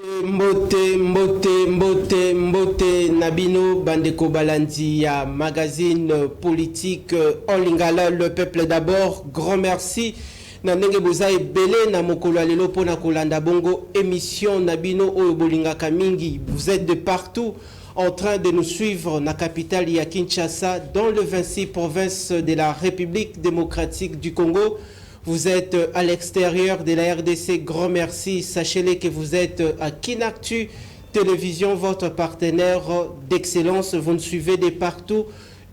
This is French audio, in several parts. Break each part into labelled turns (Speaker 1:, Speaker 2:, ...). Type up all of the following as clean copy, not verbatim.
Speaker 1: Mbote Nabino Bandeko Balandi ya magazine politique en lingala le peuple d'abord. Grand merci. Nandenge boza ebele na mokolo alelo pona kolanda bongo émission Nabino oyo bolinga kamingi. Vous êtes de partout en train de nous suivre na capitale ya Kinshasa dans le 26 provinces de la République démocratique du Congo. Vous êtes à l'extérieur de la RDC, grand merci. Sachez-le que vous êtes à Kinactu Télévision, votre partenaire d'excellence. Vous nous suivez de partout.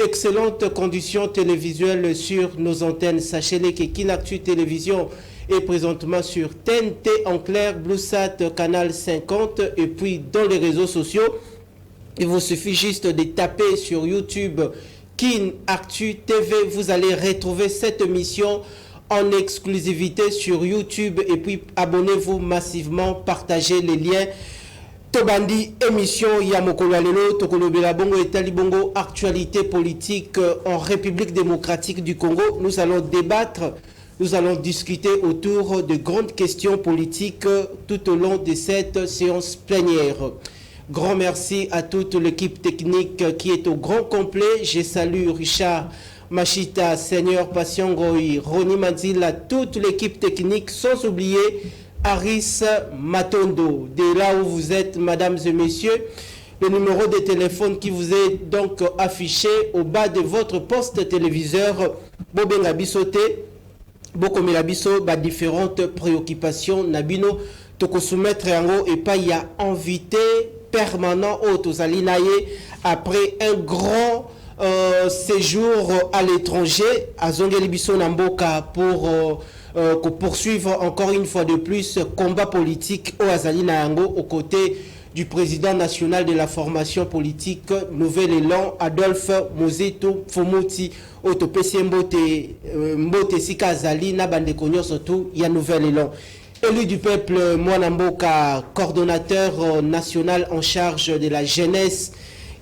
Speaker 1: Excellentes conditions télévisuelles sur nos antennes. Sachez-le que Kinactu Télévision est présentement sur TNT en clair, BlueSat, canal 50 et puis dans les réseaux sociaux. Il vous suffit juste de taper sur YouTube Kinactu TV. Vous allez retrouver cette émission en exclusivité sur YouTube et puis abonnez-vous massivement, partagez les liens. Tobandi émission Yamokolo Alelo, Tokolo Belabongo et Talibongo, actualité politique en République démocratique du Congo. Nous allons débattre, nous allons discuter autour de grandes questions politiques tout au long de cette séance plénière. Grand merci à toute l'équipe technique qui est au grand complet. Je salue Richard Machita, Seigneur Patient Goy, Roni Manzila, toute l'équipe technique, sans oublier Aris Matondo. De là où vous êtes, mesdames et messieurs, le numéro de téléphone qui vous est donc affiché au bas de votre poste téléviseur. Bobenga bisote, bokomela biso, ba différentes préoccupations. Nabino, toko soumettre yango et pas y a invité permanent au Tozalinaye après un grand séjour à l'étranger à Zongelibiso Namboka pour poursuivre encore une fois de plus combat politique au Azalina Yango aux côtés du président national de la formation politique Nouvel Élan Adolphe Mozito Fomoti Otopesi Mbote Sika Azali Nabande Konyo surtout il y a Nouvel Élan. Élu du peuple Mwanamboka, coordonnateur national en charge de la jeunesse.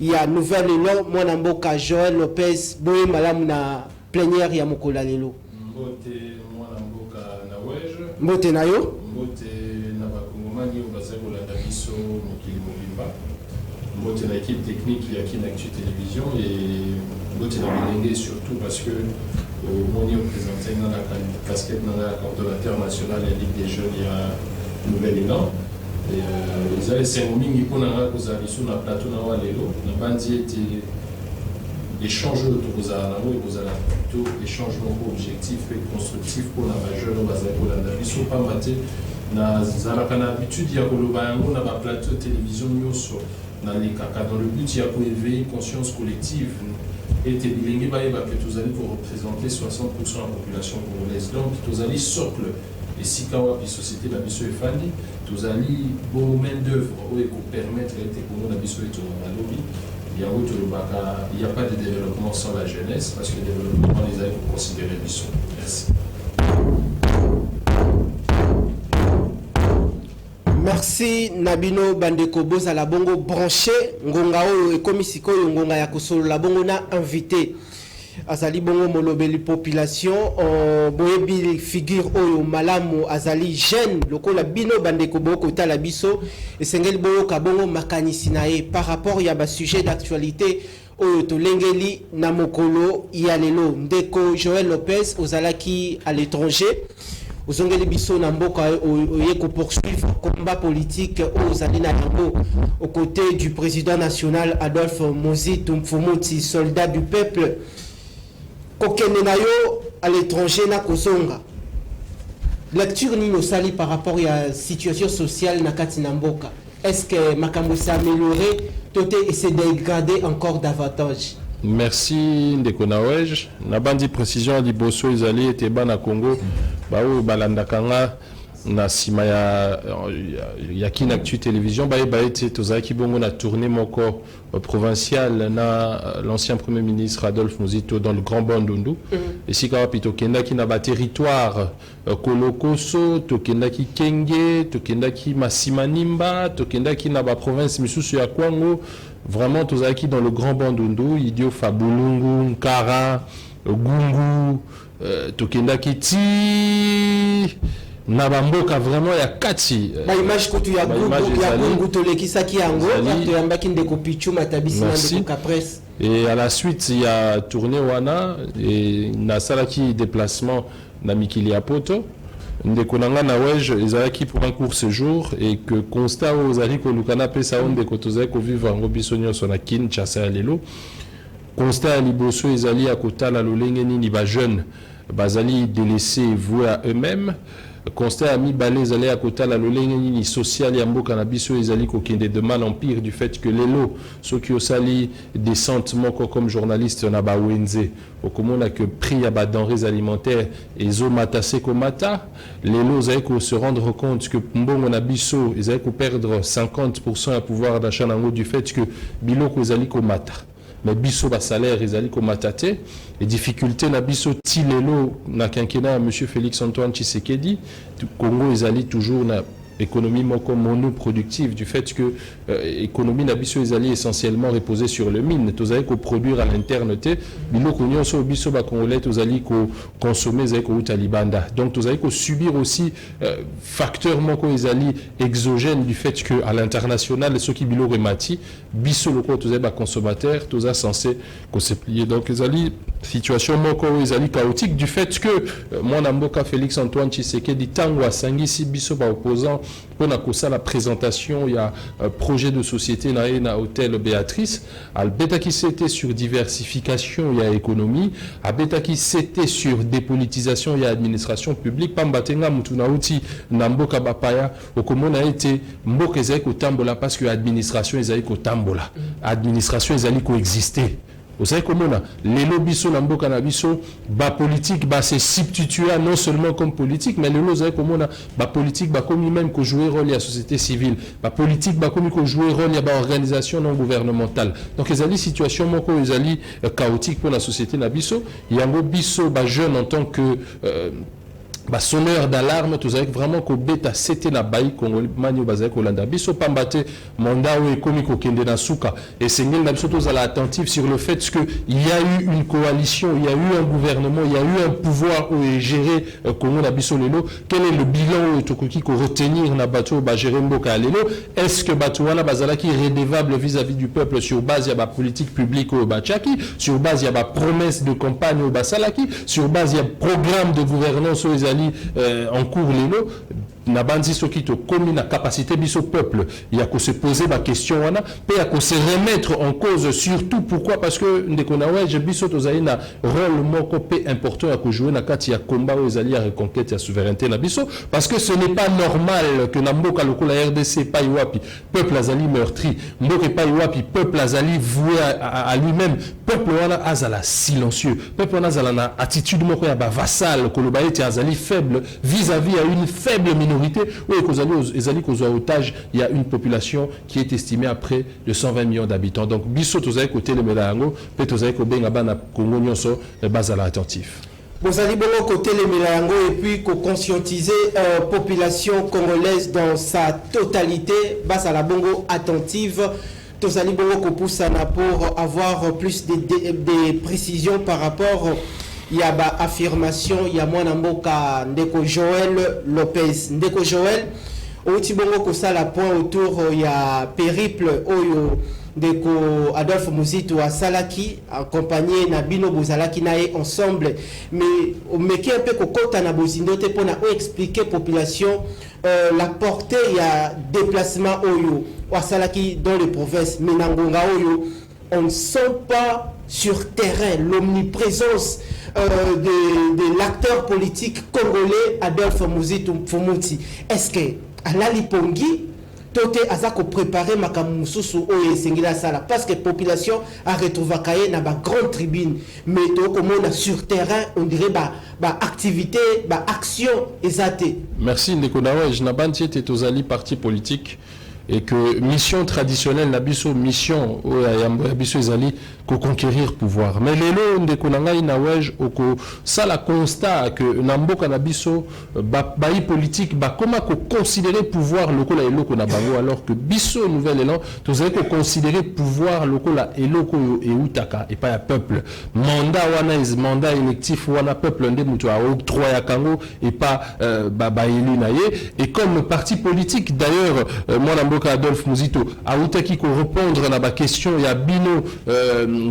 Speaker 1: Il y a Nouvel Élan, Mwanamboka, Joël Lopez, Boé Malam na plénière ya Mokola Lelo.
Speaker 2: Mbote Mwanamboka na Wej.
Speaker 1: Mbote Nayo.
Speaker 2: Mbote na Bakongomani Obazago la Dabiso Mokili Mobimba. Mbote na équipe technique ya Kinactu Télévision et Mbote na Bilenge surtout parce que Moni représenté dans la casquette dans la coordonnateur national de la Ligue des Jeunes, il y a Nouvel Élan. Et ils avaient ces moments qui ont été sur le plateau de Bandi était échange autour de la plutôt échange objectif et constructif pour la jeune pour la nation pas maté na zalakana habitude ya koloba yango na ba plateau télévision nyoso na les kaka dans le but ya ko éveiller conscience collective et Tébilingi Baïba que tous allez pour représenter 60% de la population congolaise. Donc, tous allez socle et si Kawa, puis société, la Bissou et Fandi, tous allez bon main d'œuvre pour permettre les Tékomo, la Bissou et tout le lobby. Il n'y a pas de développement sans la jeunesse parce que le développement les a pour considérer Bissou. Merci.
Speaker 1: Merci Nabino Bandeko Boza la bongo branché ngonga oyo ekomisiko yo ngonga ya kosolo la bongo na invité azali bongo molobeli population boyebi figure oyo malamu azali jeune lokola bino Bandeko boko tala biso esengeli bongo ka bongo makanisi na ye par rapport ya ba sujet d'actualité oyo tolengeli na mokolo ya lelo ndeko Joël Lopez ozalaki à l'étranger. Aux Ongeli Bisso Namboka pour poursuivre le combat politique aux Alina Yango aux côtés du président national Adolphe Mozito Mfumoti, soldat du peuple. Kokenenayo à l'étranger na Kozonga. Lecture Nino Sali par rapport à la situation sociale Nakati Namboka. Est-ce que Makambo s'est amélioré, Toté et s'est dégradé encore davantage?
Speaker 3: Merci Ndeko Nawej. Nabandi précision di Bosso Izali était ban à Congo. Bao balandakanga na sima ya Kinactu Télévision ba ete tozaki bongo na tournée moko provinciale na l'ancien premier ministre Adolphe Mozito dans le Grand Bandundu et si ka pito kendaki na ba territoire Kolokoso tokendaki Kenge tokendaki Masimanimba tokendaki na ba province misusu ya Kwango. Vraiment, tous acquis dans le Grand Bandundu, Idio Fabulungu, Nkara, Gungu, Tokenda Kiti, na bamboka vraiment ya kati
Speaker 1: ba image ko tu ya gungu to lekisaki yango to yambaki ndeko pichu matabisi na ndeko Capresse.
Speaker 3: Et à la suite il y a tourné wana et na salaki déplacement na mikili ya poto ndeko nanga na wej ezalaki pour un court séjour et que constat aux ari ko lukana pesa onde ko tozai ko vivre en robisonio sona Kinshasa lelo constat liboso ezali à kotala lolenge nini ba jeune bazali délaissés voués à eux-mêmes. Constat à mi-balé, ils allaient à côté la lolenge social et mboka na biso ils allaient kokende de mal en pire du fait que les lots ceux qui ont sali décentement comme journaliste on a ba wenze au comment on a que prix à ba denrées alimentaires et zo matase komata les lots ils allaient se rendre compte que mbongo na biso ils allaient perdre 50% à pouvoir d'achat nango du fait que biloko ils allaient komata. Mais biso ba salaire ezali ko matate et difficulté na biso ti lelo na quinquennat monsieur Félix Antoine Tshisekedi Congo ezali toujours na économie monoproductive du fait que économie na biso ezali essentiellement reposée sur le mine tozali ko produire à l'interne te biloko nyonso biso ba congolais tozali ko consommer ezali ko uta libanda donc tozali ko subir aussi facteur moko ezali exogène du fait que à l'international ceux qui biloko mati biso loko tozali ba consommateur toza censé ko se plier donc ezali situation moko ezali chaotique du fait que mon amboka Félix Antoine Tshisekedi tango asangisi biso ba opposant pour la présentation il y a projet de société na hôtel Béatrice albeta qui c'était sur diversification il y a économie albeta qui c'était sur dépolitisation il y a administration publique pambatenga mutuna uti na mboka bapaya okomona été mboka ezali ko tambola parce que administration ezali ko tambola administration ezali ko exister. Vous savez comment les lobbies sont dans le bas politique, se substituer non seulement comme politique, mais les lobbies comme on politique, comme même que jouer rôle à la société civile, politique, comme que jouer rôle à l'organisation non gouvernementale. Donc les ali situation moko les ali chaotique pour la société na biso, il y a un biso jeune en tant que sonneur d'alarme tous avec vraiment ko beta c'était na baï congolais manio bazai ko landa biso pambate mandat ou ekomi ko kende na suka et sengel na biso tous à l'attentif sur le fait que il y a eu une coalition il y a eu un gouvernement il y a eu un pouvoir où gérer Congo na biso lelo quel est le bilan tokoki ko retenir na bato ba gérer mboka lelo est-ce que bato wana bazala qui redevable vis-à-vis du peuple sur base ya ba politique publique au bachaki sur base ya ba promesse de campagne au basalaki sur base ya programme de gouvernance aux en cours lelo na bandi soki to komi na capacité biso peuple il y a que se poser ma question wana pe ya que se remettre en cause surtout pourquoi parce que ndeko na ouais je biso tozali na rôle moko pe important ya ko jouer na kati ya combat aux alliés à reconquête ya souveraineté na biso parce que ce n'est pas normal que na mboka lokola RDC pa iwapi peuple azali meurtri mboka pa iwapi peuple azali voué à lui-même peuple wana azala silencieux peuple wana azala na attitude moko ya ba vassal koloba ete azali faible vis-à-vis à une faible minorité oui, otage, il y a une population qui est estimée à près de 120 millions d'habitants. Donc, biso tozaï côté le Mélango, peut tozaï ko benga bana Congo nyonso bazala attentif.
Speaker 1: Vous allez bon côté les Mélango et puis conscientiser population congolaise dans sa totalité, bazala bongo attentive. Tozali bongo ko poussana pour avoir plus de précisions par rapport il y a ba affirmation il y a mwana mboka ndeko Joël Lopez ndeko Joël outi bongo ko sala point autour il y a périple oyo ndeko Adolphe Muzito a salaki accompagné na bino bozalaki nae ensemble mais meki un peu ko kota na bozindo te pona expliquer population la portée il y a déplacement oyo wa salaki dans les provinces menangonga oyo on ne sent pas sur terrain l'omniprésence de l'acteur politique congolais Adolphe Muzito Mfumuti. Est-ce que à la Lipongi, Tote Azako préparé Makamususu Oye Sengila Sala parce que la population a retrouvé Kaye dans la grande tribune, mais comme on a sur terrain, on dirait activité, action exatée.
Speaker 3: Merci Ndekonawa, je n'ai pas dit que tu parti politique. et que mission traditionnelle na biso mission ya biso ezali ko conquérir pouvoir. Mais lelo ndeko na ngai na wej oko sala constat que na mboka na biso bayi politique bakoma ko considérer pouvoir lokola eloko na bango, alors que biso nouvel élan tozali ko considérer pouvoir lokola eloko eutaka et pas ya peuple. Mandat wana is mandat électif wana peuple nde mutu a octroi ya kango et pas ba élu na ye. Et comme parti politique d'ailleurs moi na mboka Adolphe Muzito a utaki ko répondre na ba question ya bino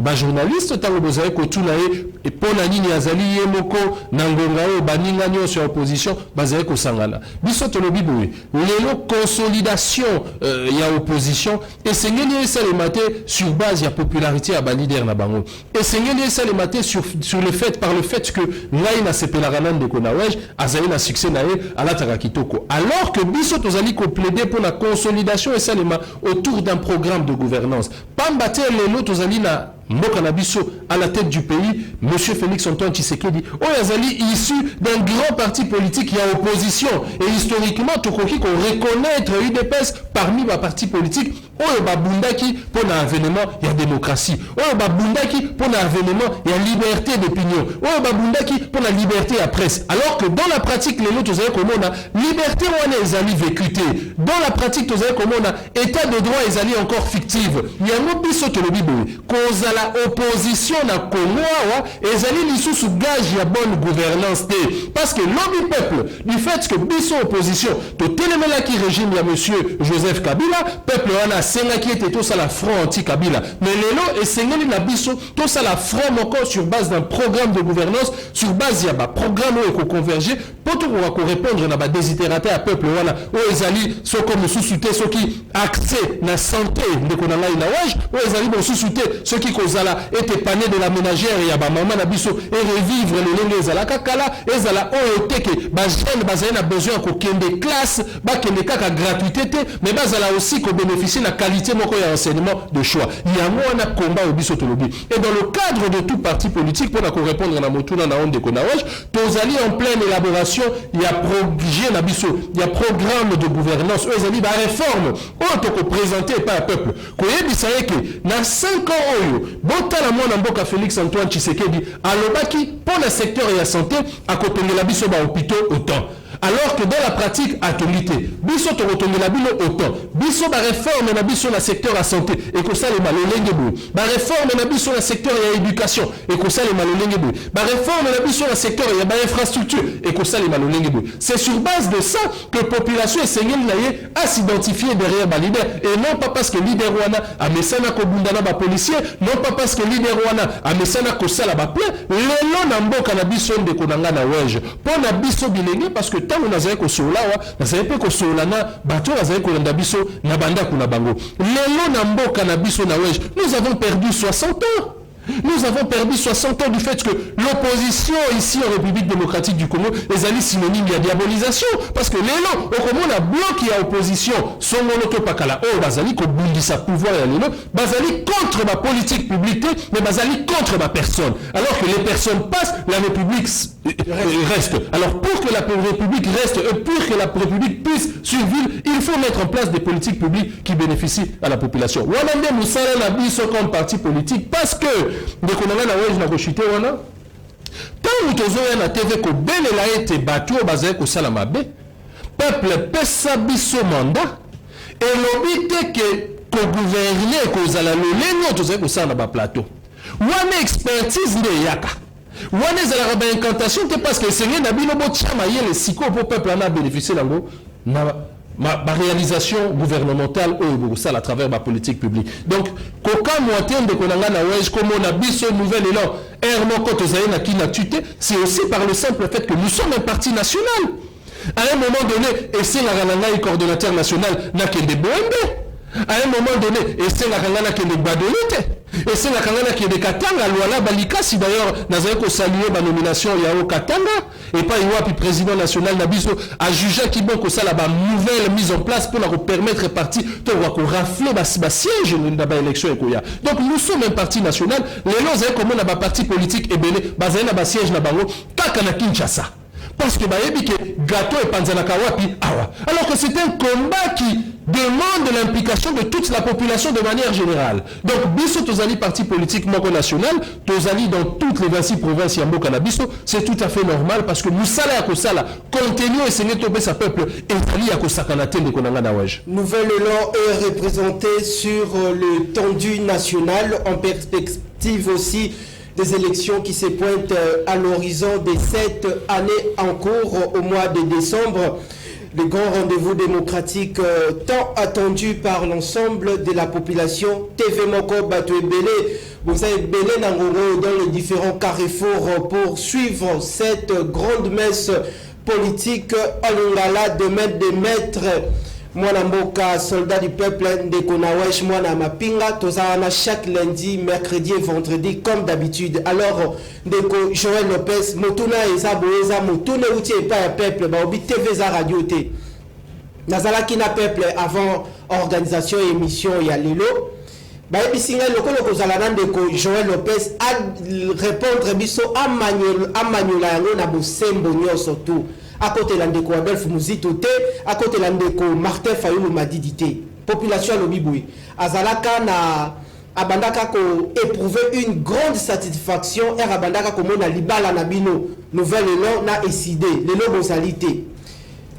Speaker 3: ba journaliste tango bozali ko tuna ye et pona nini azali ye moko na ngonga o baninga nyonso ya opposition bazali ko sangana biso tolobi boye lelo consolidation ya opposition et sengeli esalemate sur base ya popularité ya ba leader na bango et sengeli esalemate sur le fait par le fait que ngai na sepelaka na ndeko na wej azali na succès na ye alataka kitoko, alors que biso tozali ko plaider pour la consolidation esalema autour d'un programme de gouvernance. Pamba te lelo tozali na mboka na biso à la tête du pays, monsieur Félix Antoine Tshisekedi oyazali issu d'un grand parti politique qui a opposition, et historiquement tokoki ko reconnaître UDPS parmi les partis politiques oyo babundaki pour un avènement il y a démocratie, oyo babundaki pour un avènement il y a liberté d'opinion, oyo babundaki pour la liberté à presse, alors que dans la pratique les autres tozali komona liberté wana ezali vécuité, dans la pratique tozali komona état de droit ezali encore fictive. Yango biso tolobi boye kozala opposition na Congo awa ezali lisusu gage ya bonne gouvernance te, parce que lobby peuple du fait que biso opposition to telemelaki régime ya monsieur Joseph Kabila, peuple wana sengaki ete tosala front anti-Kabila, mais lelo esengeli na biso tosala front moko sur base d'un programme de gouvernance, sur base ya ba programme oyo ko converger pour tout ko répondre na ba désitérate à peuple wana oyo ezali soko mosusu te soki accès na santé ndeko na ngai na wej oyo ezali mosusu te soki kozala ete pané de la ménagère ya ba mama na biso et revivre lelenge ezala kakala ezala oyo teke ba jeune bazali na besoin ko kende classe ba kende kaka gratuité te, mais bazala aussi ko bénéficier la qualité moko ya enseignement de choix. Yango wana combat au biso tolobi, et dans le cadre de tout parti politique pour ko répondre na motuna na onde ko na wej tozali en pleine élaboration, il y a projet na biso, il y a programme de gouvernance ezali ba réforme oyo to ko présenter par peuple ko yebisa yeke na 5 ans oyo botala mwana mboka Félix Antoine Tshisekedi alobaki pour le secteur ya santé akotongela biso ba hôpitaux autant, alors que dans la pratique atolité biso tokotongela bino autant biso ba réforme na biso na secteur ya santé et ko salema lolenge boye, ba réforme na biso na secteur ya éducation et ko salema lolenge boye, ba réforme na biso na secteur ya ba infrastructure et ko salema lolenge boye. C'est sur base de ça que population esengeli na ye à s'identifier derrière ba leader, et non pas parce que leader wana amesana ko bundana ba policier, non pas parce que leader wana amesana ko sala ba plein lelo na mboka na biso ndeko na nga na wej po na biso bilenge, parce que tant on azali ko sola wa nazali pe ko sola na bato azali ko landa biso na banda kuna bango lelo na mboka na biso na wej nous avons perdu 60 ans. Nous avons perdu 60 ans du fait que l'opposition ici en République démocratique du Congo les alliés synonymes de diabolisation, parce que les lots au Congo la bloc qui a opposition son monoto pakala oh bazali ko bundisa pouvoir ya lelo bazali contre ma politique publique mais bazali contre ma personne, alors que les personnes passent la République reste. Alors pour que la République reste et pour que la République puisse survivre, il faut mettre en place des politiques publiques qui bénéficient à la population. Wanande musala na biso comme parti politique, parce que de konanga na wej na ko chuter wana tant tozoya na TV ko belela ete bato bazali ko sala mabe peuple pesa biso mandat et l'obité que ko gouverner ko zala lolenge tozali ko sala na ba plateau wana expertise nde yaka wana ezalaka ba incantation te, parce que senge na bino botiama ye le siko pour peuple na bénéficier nango na ma réalisation gouvernementale au ça à travers ma politique publique. Donc koka moitié de konanga na wej comme on a biso nouvelle élan ermoko tozali na kinatuté, c'est aussi par le simple fait que nous sommes un parti national. À un moment donné, et c'est la rananga coordonnateur national na kende boembe. À un moment donné, et c'est la rananga kende badolite. Et c'est la kangana qui est de Katanga, Luala Balikasi d'ailleurs, n'a ko saluer ma nomination Yao Katanga, et pas Iwapi président national Nabiso, a jugé qui bon que ça la nouvelle mise en place pour leur permettre parti de rafler ma siège dans la élection. Donc nous sommes un parti national, les lois comme on a un parti politique et belé, basé na siège na bango, Kakana Kinshasa. Parce que bayebi que gâteau et panzana kawapi awa. Alors que c'est un combat qui demande l'implication de toute la population de manière générale. Donc, biso tozali parti politique moko national, tozali dans toutes les 26 provinces yambo canabiso, c'est tout à fait normal parce que nous sala ya kosala, contenu et c'est netopé sa peuple, et tali ya kosakanate de konanga na wej.
Speaker 1: Nouvelle Élan est représenté sur le tendu national en perspective aussi des élections qui se pointent à l'horizon des 7 années en cours au mois de décembre. Le grand rendez-vous démocratique tant attendu par l'ensemble de la population. TV Moko Bato Belé, vous avez Belé Nangongo dans les différents carrefours pour suivre cette grande messe politique en Lingala de mettre des maîtres. Mwana Mboka, soldat du peuple, Ndeko Nawesh, Mwana Mapinga, Tozana chaque lundi, mercredi et vendredi, comme d'habitude. Alors, Ndeko Joël Lopez, Motuna Eza Boeza, Motuna Outi et pas peuple, Baobi TV za radio T. Nazala Kina peuple avant organisation et émission Yalilo. Baebi singa lokolo kozalana Ndeko Joël Lopez à répondre biso à Manuela yango na bosembo nyoso tout. À côté de Ndeko Adolphe Muzito te, à côté de Ndeko Martin Fayulu Madidi te. Population Lobiboui. Azalaka na abandaka ko éprouver une grande satisfaction et abandaka ko mona libala na bino. Nouvelle Élan na écidé, le lobo salité.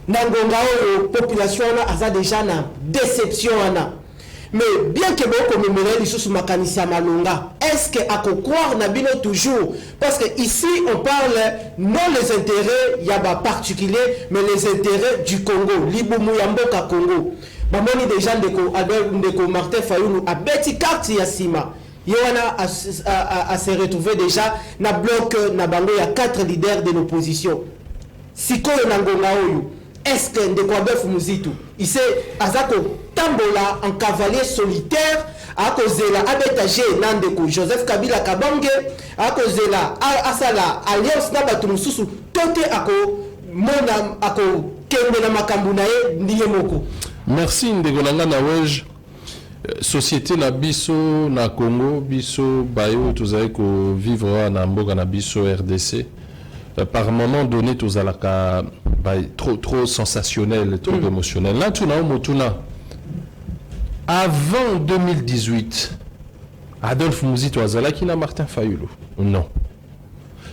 Speaker 1: Nangonga o population na aza déjà na déception ana. Mais bien que vous commémorez les choses makanisia malonga, est-ce que à croire nabino toujours? Parce que ici on parle non les intérêts yaba particuliers, mais les intérêts du Congo, Libumu Yamboka Congo. Mamoni déjà ndeko Martin Fayulu a beti carte yasima. Yoana a se retrouver déjà na bloc na bango ya 4 leaders de l'opposition. Sikoyo nangonga oyo. Est-ce que Ndeko Adolphe Muzito, il s'est azako tambola en cavalier solitaire à cause de la abétagé Nandeko Joseph Kabila Kabange à cause de la asala alliance nabatu mususu tote ako mona ako kembe na makambu na ye ndiye moko.
Speaker 3: Merci Ndeko nanga na wej. Société na biso na Congo biso bayo tozali ko vivre na mboka na biso RDC. Par moment donné tozalaka trop sensationnel, trop émotionnel. Là, avant 2018, Adolphe Muzito Azalaki na Martin Fayulu. Non.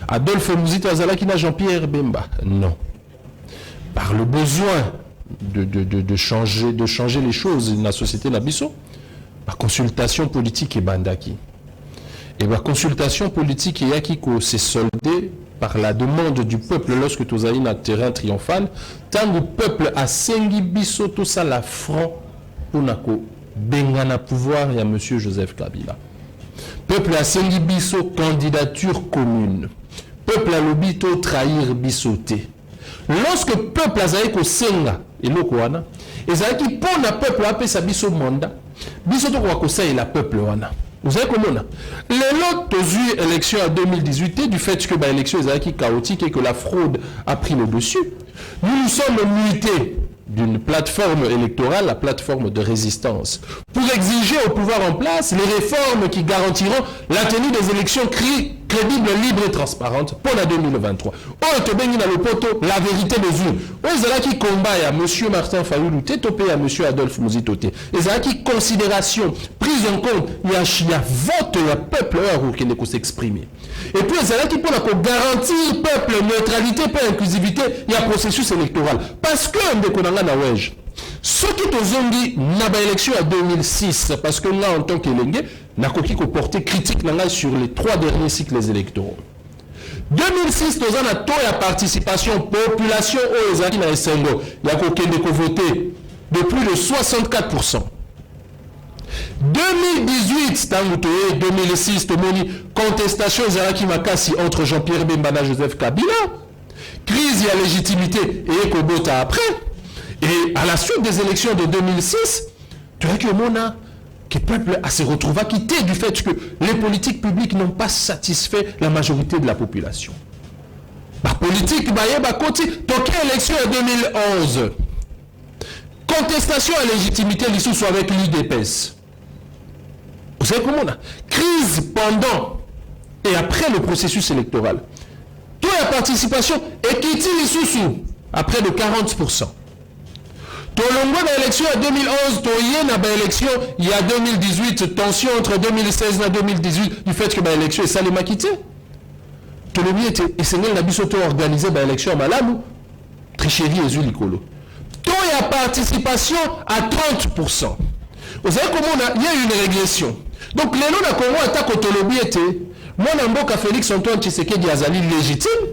Speaker 3: Adolphe Muzito Azalaki na Jean-Pierre Bemba. Non. Par le besoin de changer les choses dans la société Nabiso, la consultation politique est bandaki. Et la consultation politique est yakiko s'est soldée par la demande du peuple lorsque tu as un terrain triomphal, tant le peuple a sengi biso tout ça la franc pour nako bengana pouvoir il y a monsieur Joseph Kabila. Peuple a sengi biso candidature commune. Peuple a lobito trahir bisoté. Lorsque peuple a zaiko senga et lokwana, et zaiki pona peuple a pesa biso mandat, biso to ko ça et la peuple wana. Vous savez comment là? L'autre élection en 2018, du fait que l'élection est chaotique et que la fraude a pris le dessus, nous sommes mutés d'une plateforme électorale, la plateforme de résistance, pour exiger au pouvoir en place les réformes qui garantiront la tenue des élections crédibles, libres et transparentes pour la 2023. La vérité des urnes. Qui combat à M. Martin Fayulu, topé à M. Adolphe Muzito. Et qui considération, prise en compte, il y a vote, il y a peuple qui ne peut s'exprimer. Et puis, qui pour garantir peuple, neutralité, pas inclusivité, il y a processus électoral. Parce que, ce qui est dans l'élection en 2006, parce que là, en tant qu'élégué, n'a qu'à porter critique sur les 3 derniers cycles électoraux. 2006, nous avons la participation population aux Ezaki na Essengo. Il y a qu'à voter de plus de 64%. 2018, 2006, contestation Ezaki Makasi entre Jean-Pierre Bemba et Joseph Kabila. Crise et légitimité et Ekobota après. Et à la suite des élections de 2006, tu vois que le peuple se retrouve acquitté du fait que les politiques publiques n'ont pas satisfait la majorité de la population. La politique, toqué élection en 2011. Contestation à légitimité, l'issue avec l'IDPS. Vous savez comment on a? Crise pendant et après le processus électoral. Toute la participation est quittée l'issue à près de 40%. Tolongo na élection en 2011, toye na ba élection il y a 2018, tension entre 2016 et 2018 du fait que ba élection est salima quitté. Tolobi était essayé na biso to organiser ba élection malamu, tricherie et likolo. To ya participation à 30%. Vous savez comment il y a une régression. Donc les noms na Congo attaque Tolobi était moi na mboka Félix Antoine Tshisekedi azali légitime.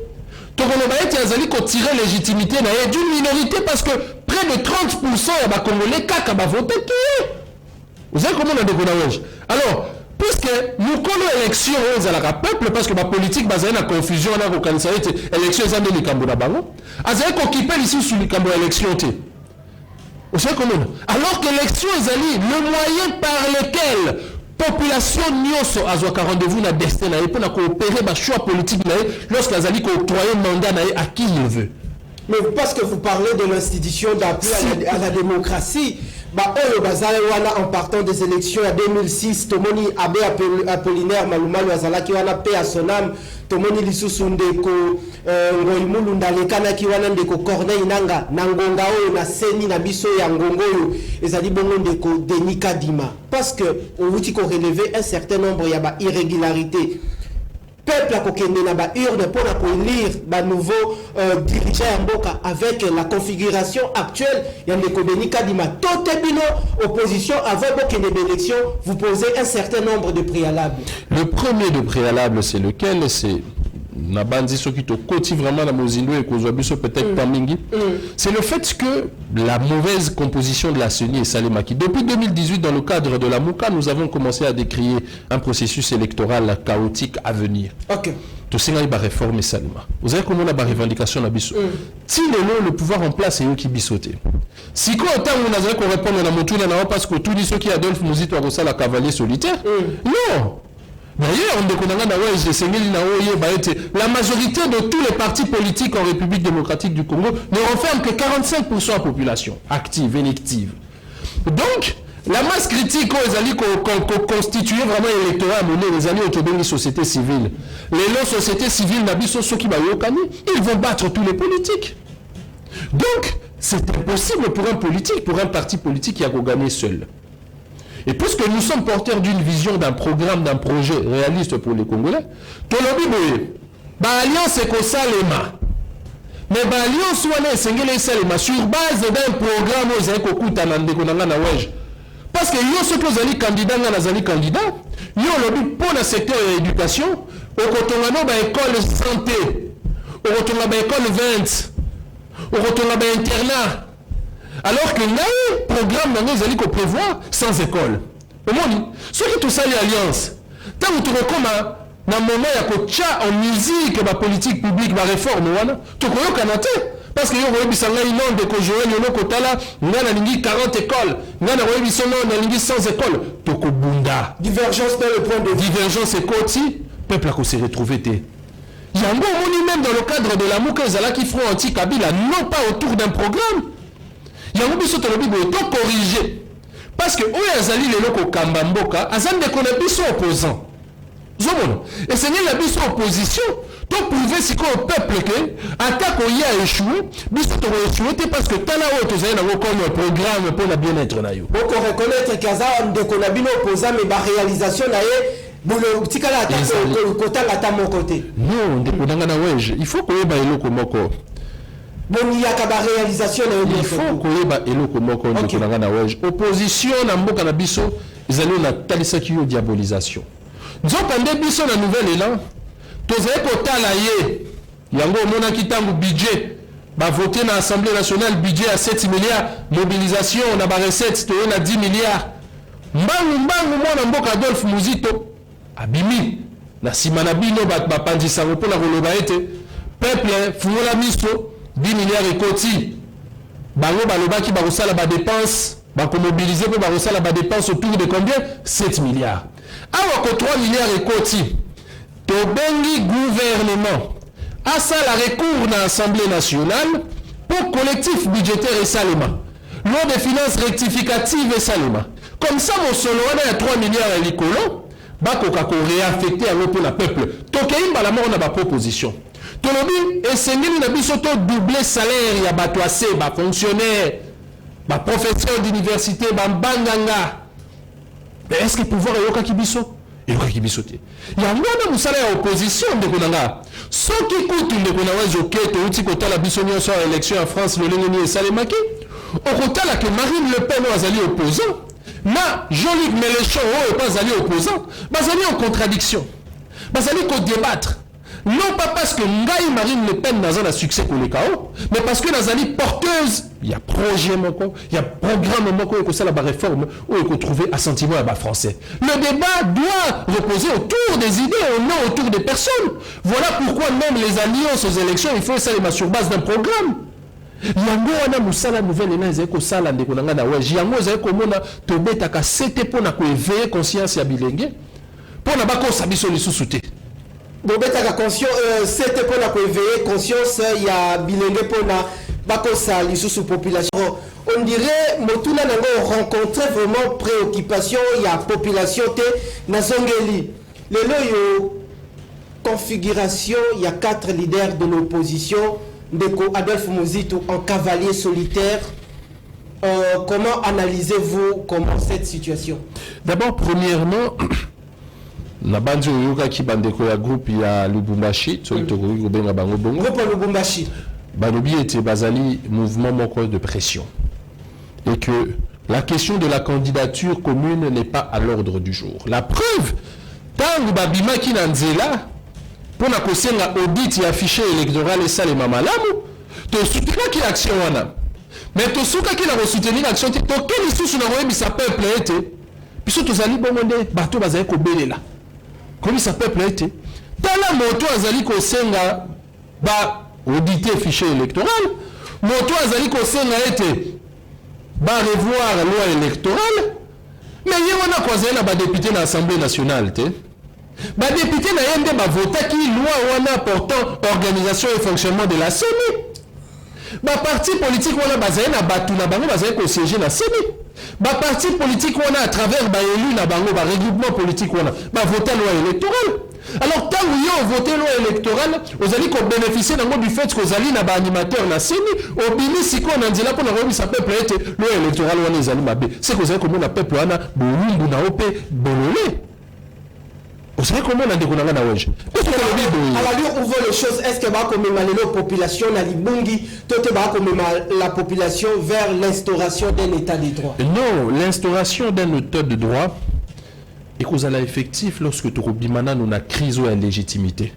Speaker 3: Tokoloba ete azali ko tirer légitimité na d'une minorité parce que près de 30% ya ba Congolais kaka ba voter qui. Vous savez comment on a découvert. Alors, puisque nous connaissons l'élection aux la peuple parce que la politique basée na confusion na ko kanisa ete élection ezande likambo na bango, azali ko occuper ici sur likambo élection té. Vous savez comment? Alors que l'élection ezali le moyen par lequel population nyonso azwaka rendez-vous na destin na pour na coopérer ba choix politique na lorsque azali ko octroyer mandat na à qui il veut.
Speaker 1: Mais parce que vous parlez de l'institution d'appui à la démocratie, bah oyo bazale wana en partant des élections en 2006, tomoni Abbé Apollinaire Malumalu azalaki wana paix à son âme, tomoni lisusu ndeko ngoimulu ndalekana ki wana ndeko Corneille Nanga nangonga oyo na seni na biso ya ngongo oyo ezali bongo ndeko Denis Kadima, parce que on vous dit qu'on relever un certain nombre ya ba irrégularité. Peuple a kokende na ba urne pour élire ba nouveau dirigeant mboka avec la configuration actuelle ya ndeko Denis Kadima. Totebino opposition avant bokende d'élection, vous posez un certain nombre de préalables.
Speaker 3: Le premier de préalable c'est lequel? C'est na bandi soki to koti vraiment na mozindo et kozwa biso peut-être pas mingi. C'est le fait que la mauvaise composition de la CENI et Salemaki. Depuis 2018 dans le cadre de la Mouka, nous avons commencé à décrier un processus électoral chaotique à venir.
Speaker 1: OK.
Speaker 3: Tout ça il va réformer Salima. Vous savez comment on a ba revendication na biso. Si le pouvoir en place et eux qui bisoté. Si quoi autant on a qu'on répondre na motuna na parce que tout dit ceux qui Adolphe Muzito a la cavalier solitaire. Non. D'ailleurs, la majorité de tous les partis politiques en République démocratique du Congo ne renferment que 45% de la population active, élective. Donc, la masse critique constituée vraiment électorale, les années autour de la société civile, les non-sociétés civiles, ils vont battre tous les politiques. Donc, c'est impossible pour un politique, pour un parti politique qui a gagné seul. Et puisque nous sommes porteurs d'une vision, d'un programme, d'un projet réaliste pour les Congolais, l'alliance est Salema. Mais l'alliance est sur base d'un programme parce que nous sommes candidats, nous sommes pour le secteur de l'éducation, au école de santé, au école 20, au internat. Alors que le programme nous allons prévoir sans école. Au moins, ceux qui tout ça l'alliance, tant que tu recommandes dans le moment où en musique, la politique publique, la réforme, tu connais Canada. Parce que nous avons des Joël, nous avons 40 écoles, nous avons 100 écoles.
Speaker 1: Divergence dans le point de vue.
Speaker 3: Divergence et côté, peuple a s'est retrouvé. Il y a un bon même dans le cadre de la Mouka, qui feront anti-Kabila, non pas autour d'un programme. Il y a un peu corrigé. Parce que Oyazali les locaux Kambamboka, Azan de Konabiso opposant. Et c'est la biso opposition. Donc prouver si au peuple que attaque a échoué, biso a échoué parce que t'as là où tu as un programme pour le bien-être na yo.
Speaker 1: Donc on reconnaît qu'Azan de Konabino opposant mais la réalisation là est tikala attaque mon côté. Non, de Konanga na weje. Il faut que ba eloko moko. Bon, il y a une réalisation.
Speaker 3: Il faut qu'on ait eloko moko de Konanga na weje. Opposition na mboka na biso, ils allaient na talisa ki yo diabolisation. Nous avons biso na nouvelle élan. Tozé kotala ye. Yango mona kitangu budget. Ba voter na Assemblée nationale budget à 7 milliards, mobilisation on a ba recette to na 10 milliards. Mbangu mwana mboka Adolphe Muzito abimi na simana bino ba pandisa pour la roloba ete peuple fungola miso 10 milliards et koti. Bango baloba ki ba rosala ba dépenses, ba ko mobiliser pour ba rosala ba dépenses autour de combien 7 milliards. Awa ko 3 milliards et koti. To bengi gouvernement à ça la recours dans l'Assemblée nationale pour collectif budgétaire et Salema. Loi des finances rectificatives et Salema. Comme ça, mon solo, on a 3 milliards et l'icolo, bako kako réaffecté à l'oppo la peuple. Tokeim ba la mort na ba proposition. Tolobi, et c'est nul na biso to doubler salaire ya bato assez ba fonctionnaire. ba professeur d'université, ba mbanganga. Mais est-ce que pouvoir yoka kibiso? Yoka kibiso te. Ya ngwana musala ya opposition de konanga. Soki kutu de konawa zoketo uti kotala biso nyonso à élection en France le lengeni et salemaki. Okotala que Marine Le Pen azali opposant. Na Jean-Luc Mélenchon est pas allé opposant. Bazali en contradiction. Bazali ko débattre. Non pas parce que Ngaï Marine Le Pen n'a pas succès pour les chaos, mais parce que Nazali porteuse, il y a projet, il y a programme, il y a la réforme, où il faut trouver assentiment à français. Le débat doit reposer autour des idées, non autour des personnes. Voilà pourquoi même les alliances aux élections, il faut ça sur base d'un programme. Yango wana musala nouvelle ena ezeko sala ndeko nanga na weji yango ezeko mona tobetaka sete pona ko éveiller conscience ya bilenge pona bakosa biso lisusu te.
Speaker 1: Bobetaka conscience c'était pour la éveiller conscience ya bilenge pona bakosa lisusu population. On dirait motuna nango rencontrer vraiment préoccupation ya population te na zongeli. Lelo yo configuration il y a 4 leaders de l'opposition. Ndeko Adolphe Muzito en cavalier solitaire. Comment analysez-vous cette situation?
Speaker 3: D'abord, premièrement, na bandi oyoka ki bandeko ya groupe ya Lubumbashi,
Speaker 1: groupe Lubumbashi.
Speaker 3: Balobi était bazali mouvement moko de pression. Et que la question de la candidature commune n'est pas à l'ordre du jour. La preuve, tant babima ki nanzela pour la kosenga audit ya fichier électoral et ça les mamalamu to soutenir qui action wana mais to souka qui la soutenir action to quel isusu na royebi sa peuple été biso tozali bongonde bato bazali ko belela comme sa peuple été tala moto azali kosenga ba auditer fichier électoral moto azali kosenga été ba revoir loi électorale mais yewona kwazali na ba député na assemblée nationale te. Bah député na yende ba voté qui loi wana portant organisation et fonctionnement de la CENI. Bah parti politique wana bazaye na batu na bango bazaye ko siéger na CENI. Bah parti politique wana à travers ba élu na bango ba regroupement politique wana ba voté loi électorale. Alors tant que yo voté loi électorale, vous allez ko bénéficier du fait que vous allez na ba animateur na CENI au bini siko na nzela pour na rebi sa peuple été loi électorale wana ezali mabe. C'est que vous allez comme na peuple wana bolumbu na opé bololé. Vous savez comment on a découvert la wesh?
Speaker 1: À l'allure où vont les choses, est-ce que la population na libungi, la population vers l'instauration d'un état de droit?
Speaker 3: Non, l'instauration d'un état de droit est cause à l'effectif lorsque tu obimana nous na crise ou légitimité.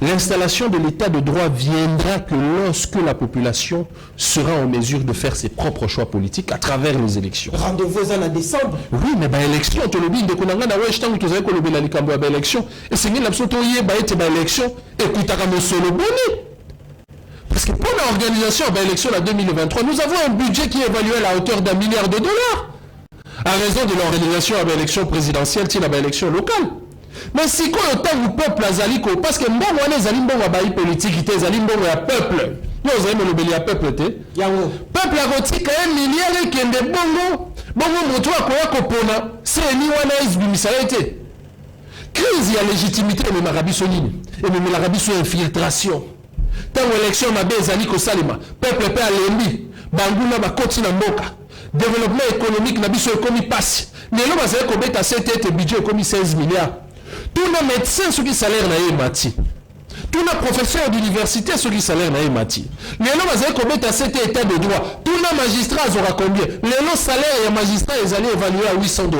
Speaker 3: L'installation de l'état de droit viendra que lorsque la population sera en mesure de faire ses propres choix politiques à travers les élections.
Speaker 1: Rendez-vous en décembre?
Speaker 3: Oui, mais bah élection, tu le dis, de qu'on a wesh tant que tu as que la likambo à élection et c'est une absolue bah été élection écoute à mon solo boni. Parce que pour l'organisation de l'élection en 2023, nous avons un budget qui est évalué à la hauteur d'$1 milliard à raison de l'organisation de l'élection présidentielle, c'est la élection locale. Mais si quoi autant vous peuple azaliko parce que mbongo wana ezali mbongo ya bayi politique te ezali mbongo ya peuple yo ezali molobeli ya peuple te
Speaker 1: yango
Speaker 3: peuple akotika $1 milliard ekende bongo moto akoya kopona seni wana ezibimisa ye te crise ya légitimité ememaka biso nini ememelaka biso infiltration ntango élection mabe ezali kosalema peuple mpe alembi banguna bakoti na mboka développement économique na biso ekomi pasi lelo bazali kobeta sete ete budget ekomi 16 milliards. Tous nos médecins, ceux qui salaire na mati. Tous nos professeurs d'université, ceux qui salaire na mati. Les noms avaient combien à cet état de droit. Tous nos magistrats aura combien. Les noms salaires et magistrats, ils allaient évaluer à $800.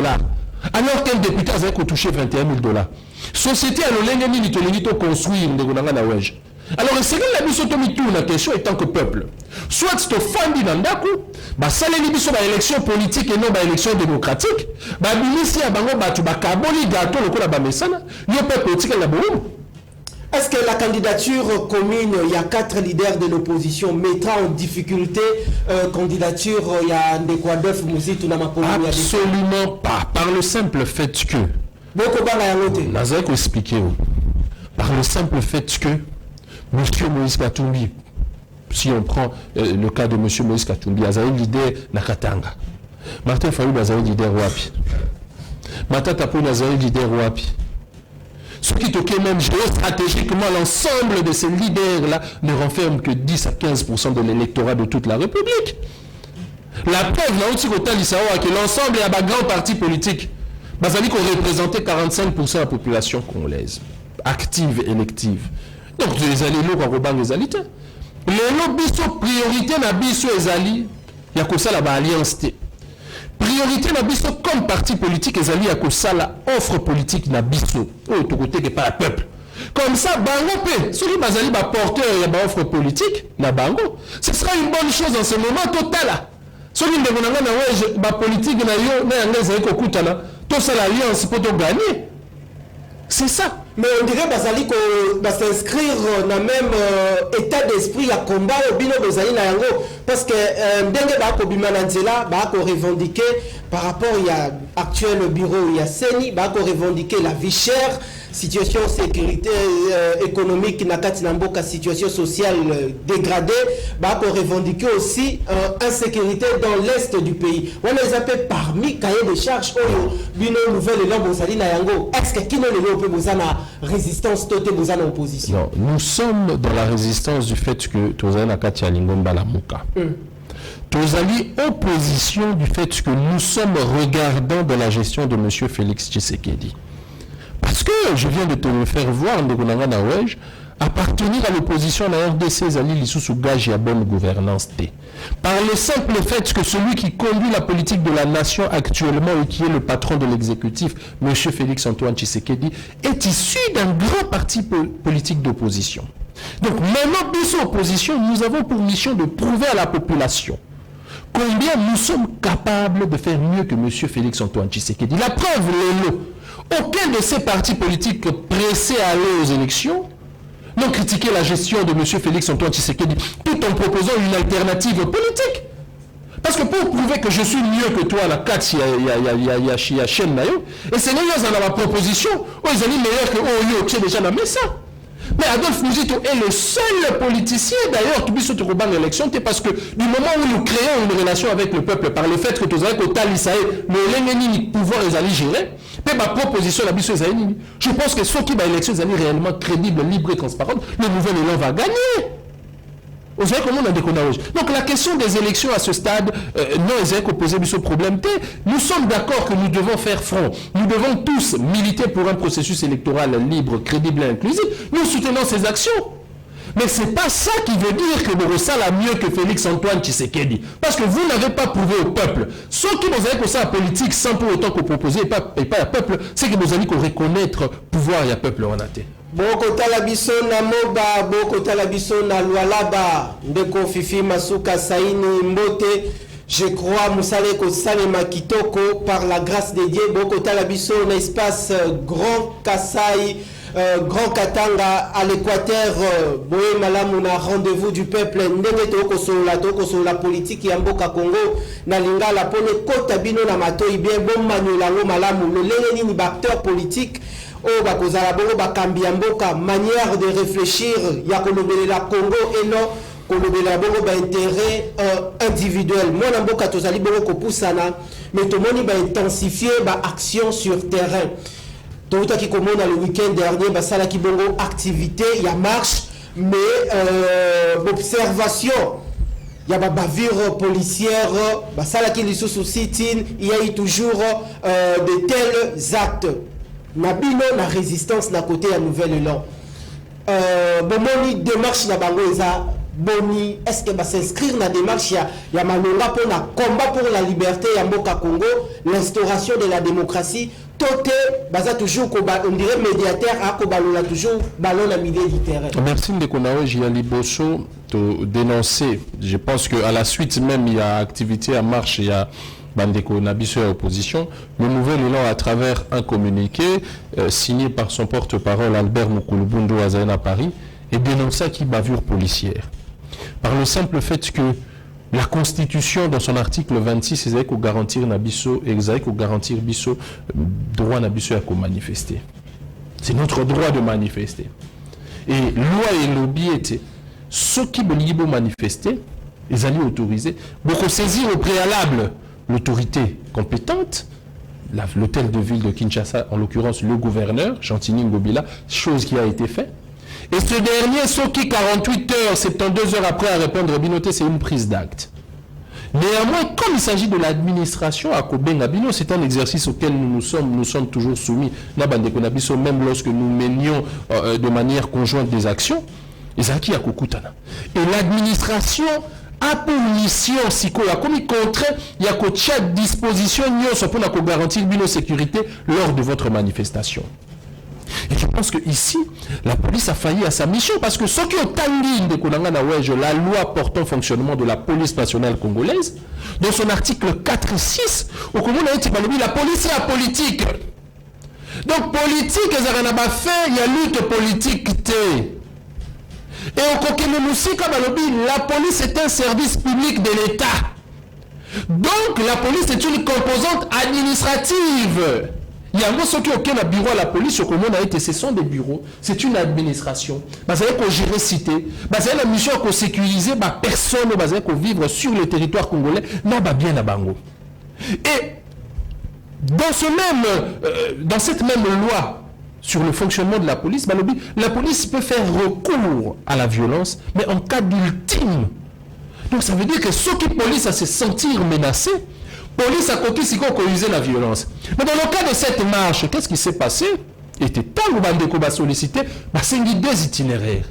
Speaker 3: Alors qu'un député avait touché $21,000. Société à l'olengeni litolengito construire de gonanga wej. Alors c'est que la biso tomitou la question est tant que peuple. Soit c'est au fandi nandaku, ba saleli biso ba élection politique et non ba élection démocratique, ba binisi ya bango batu ba kaboli gato lokola ba mesana, yo peuple politique la boum.
Speaker 1: Est-ce que la candidature commune, il y a 4 leaders de l'opposition, mettra en difficulté candidature, il y a Ndeko Adolphe Muzito na mapoli?
Speaker 3: Absolument pas, par le simple fait que
Speaker 1: beaucoup bana ya lote.
Speaker 3: Nazako expliquer par le simple fait que Monsieur Moïse Katumbi, si on prend le cas de Monsieur Moïse Katumbi, Azaï leader Nakatanga. Martin Fayoul Azaï leader Wapi. Matata Tapoun Azaï leader Wapi. Ce qui toquait même géostratégiquement, l'ensemble de ces leaders-là ne renferment que 10 à 15% de l'électorat de toute la République. La preuve, que l'ensemble et grand parti politique, Bazali qu'on représentait 45% de la population congolaise, active, élective. Donc, les alliés, les alliés, les priorité na biso ezali, il y a que ça la alliance. Priorité na biso comme parti politique ezali, il y a que ça la offre politique na biso, au côté que par le peuple. Comme ça, bango pe, celui bazali ba porteur ya ba offre politique na bango, ce sera une bonne chose en ce moment total. Celui de bonanga na ouais ba politique na yo na ngeza iko kutana, tout ça l'alliance pour te gagner. C'est ça.
Speaker 1: Mais on dirait bazali ko ba s'inscrire dans même état d'esprit à combat au bino bazali na yango parce que ndenge ba ko bimana nzela ba ko revendiquer par rapport il y a actuel bureau il y a Seni ba ko revendiquer la vie chère, situation sécurité économique na kati na mboka, situation sociale dégradée, ba ko revendiquer aussi insécurité dans l'est du pays. On les appelle parmi cahier de charges oyo bino nouvelle élan bazali na yango. Est-ce que kino le peut bozana résistance totale bozana opposition?
Speaker 3: Non, nous sommes dans la résistance du fait que tozana Katia Lingomba la Muka. Tozali opposition du fait que nous sommes regardants de la gestion de M. Félix Tshisekedi. Parce que je viens de te le faire voir, appartenir à l'opposition à la RDC, Zali sous gage et à bonne gouvernance. Par le simple fait que celui qui conduit la politique de la nation actuellement et qui est le patron de l'exécutif, M. Félix Antoine Tshisekedi, est issu d'un grand parti politique d'opposition. Donc, maintenant, dans opposition, nous avons pour mission de prouver à la population combien nous sommes capables de faire mieux que M. Félix Antoine Tshisekedi. La preuve, aucun de ces partis politiques pressés à aller aux élections n'ont critiqué la gestion de M. Félix Antoine Tshisekedi, tout en proposant une alternative politique. Parce que pour prouver que je suis mieux que toi, la 4, il y a chaîne nayo, et c'est nous qui avons la proposition, ils ont dit meilleur que eux, qui est déjà dans ça. Mais Adolphe Mouzito est le seul politicien, d'ailleurs, qui puisse se trouver dans l'élection, parce que du moment où nous créons une relation avec le peuple, par le fait que tu as le pouvoir les aller gérer, ma proposition, je pense que ceux qui vont l'élection, ils sont réellement crédibles, libres et transparentes, le nouvel élan va gagner. Vous savez comment on a déconné. Donc la question des élections à ce stade, non, ils ont posé ce problème. Nous sommes d'accord que nous devons faire front. Nous devons tous militer pour un processus électoral libre, crédible et inclusif. Nous soutenons ces actions. Mais ce n'est pas ça qui veut dire que nous ressemblons mieux que Félix Antoine Tshisekedi. Parce que vous n'avez pas prouvé au peuple. Ceux qui nous avaient ça la politique sans pour autant qu'on proposait et pas le peuple, c'est que nous allons reconnaître pouvoir et le peuple en athée.
Speaker 1: Boko talabiso na moba, boko talabiso na lualaba, ndeko fifi masuka saini mbote, je crois Moussale Salema Kitoko, par la grâce de Dieu, boko talabiso na espace Grand Kassai, Grand Katanga à l'équateur, boye malamu na rendez-vous du peuple, ndenge toko sur la politique ya mboka Congo, na lingala pone kota bino na matoi bien, bon manuelango malamu, le lenge ni acteur politique, oh bakozala bongo bakambi mboka manière de réfléchir ya kolobelela Congo et non kolobelela bongo ba intérêt individuel. Mona mboka tozali bongo kopusana mais tomoni ba intensifier ba action sur terrain. Tota ki komona le week-end dernier ba sala ki bongo activité ya marche mais observation. Il y a des bavures policières, il y a toujours de tels actes. Nabino la résistance na côté à nouvel élan. Bomoni démarche na bango eza boni, est-ce que va s'inscrire na démarche ya malonga pour na combat pour la liberté ya mboka Congo, l'instauration de la démocratie, toté baza toujours on dirait médiateur a ko balola toujours ballon à milieu du terrain.
Speaker 3: Merci Ndekonawe Jiali Bosso de dénoncer. Je pense que à la suite même il y a activité à marche, il y a Bandeko Nabiso à opposition, le nouvel élan à travers un communiqué signé par son porte-parole Albert Mukulubundo à Paris et dénonça qui bavure policière. Par le simple fait que la Constitution, dans son article 26, est pour garantir Nabiso, pour garantir Biso, droit Nabiso à manifester. C'est notre droit de manifester. Et loi et lobby étaient ceux qui veulent manifester, ils allaient autoriser, pour saisir au préalable l'autorité compétente, l'hôtel de ville de Kinshasa, en l'occurrence le gouverneur, Chantini Ngobila, chose qui a été faite. Et ce dernier, ce qui 48 heures, 72 heures après à répondre, Binoté, c'est une prise d'acte. Néanmoins, comme il s'agit de l'administration à Kobengabino, c'est un exercice auquel nous sommes toujours soumis, même lorsque nous menions de manière conjointe des actions. Et l'administration a pour mission, comme il contraint, il y a une disposition pour garantir la sécurité lors de votre manifestation. Et je pense que ici, la police a failli à sa mission parce que ce qui est la loi portant fonctionnement de la police nationale congolaise, dans son article 4 et 6, au Congo, la police est apolitique. Donc, politique, il y a lutte politique. Et au Kokememusika, la police est un service public de l'État. Donc, la police est une composante administrative. Il y a ceux qui ont un bureau à la police, ce sont des bureaux, c'est une administration. Vous avez gérer cité, vous avez la mission de sécuriser personne, vous avez vivre sur le territoire congolais, non, bien à Bango. Et dans cette même loi sur le fonctionnement de la police peut faire recours à la violence, mais en cas d'ultime. Donc ça veut dire que ceux qui police à se sentir menacés, police a utilisé la violence. Mais dans le cas de cette marche, qu'est-ce qui s'est passé? était tant que bandeko ba sollicité, ba sengi deux itinéraires.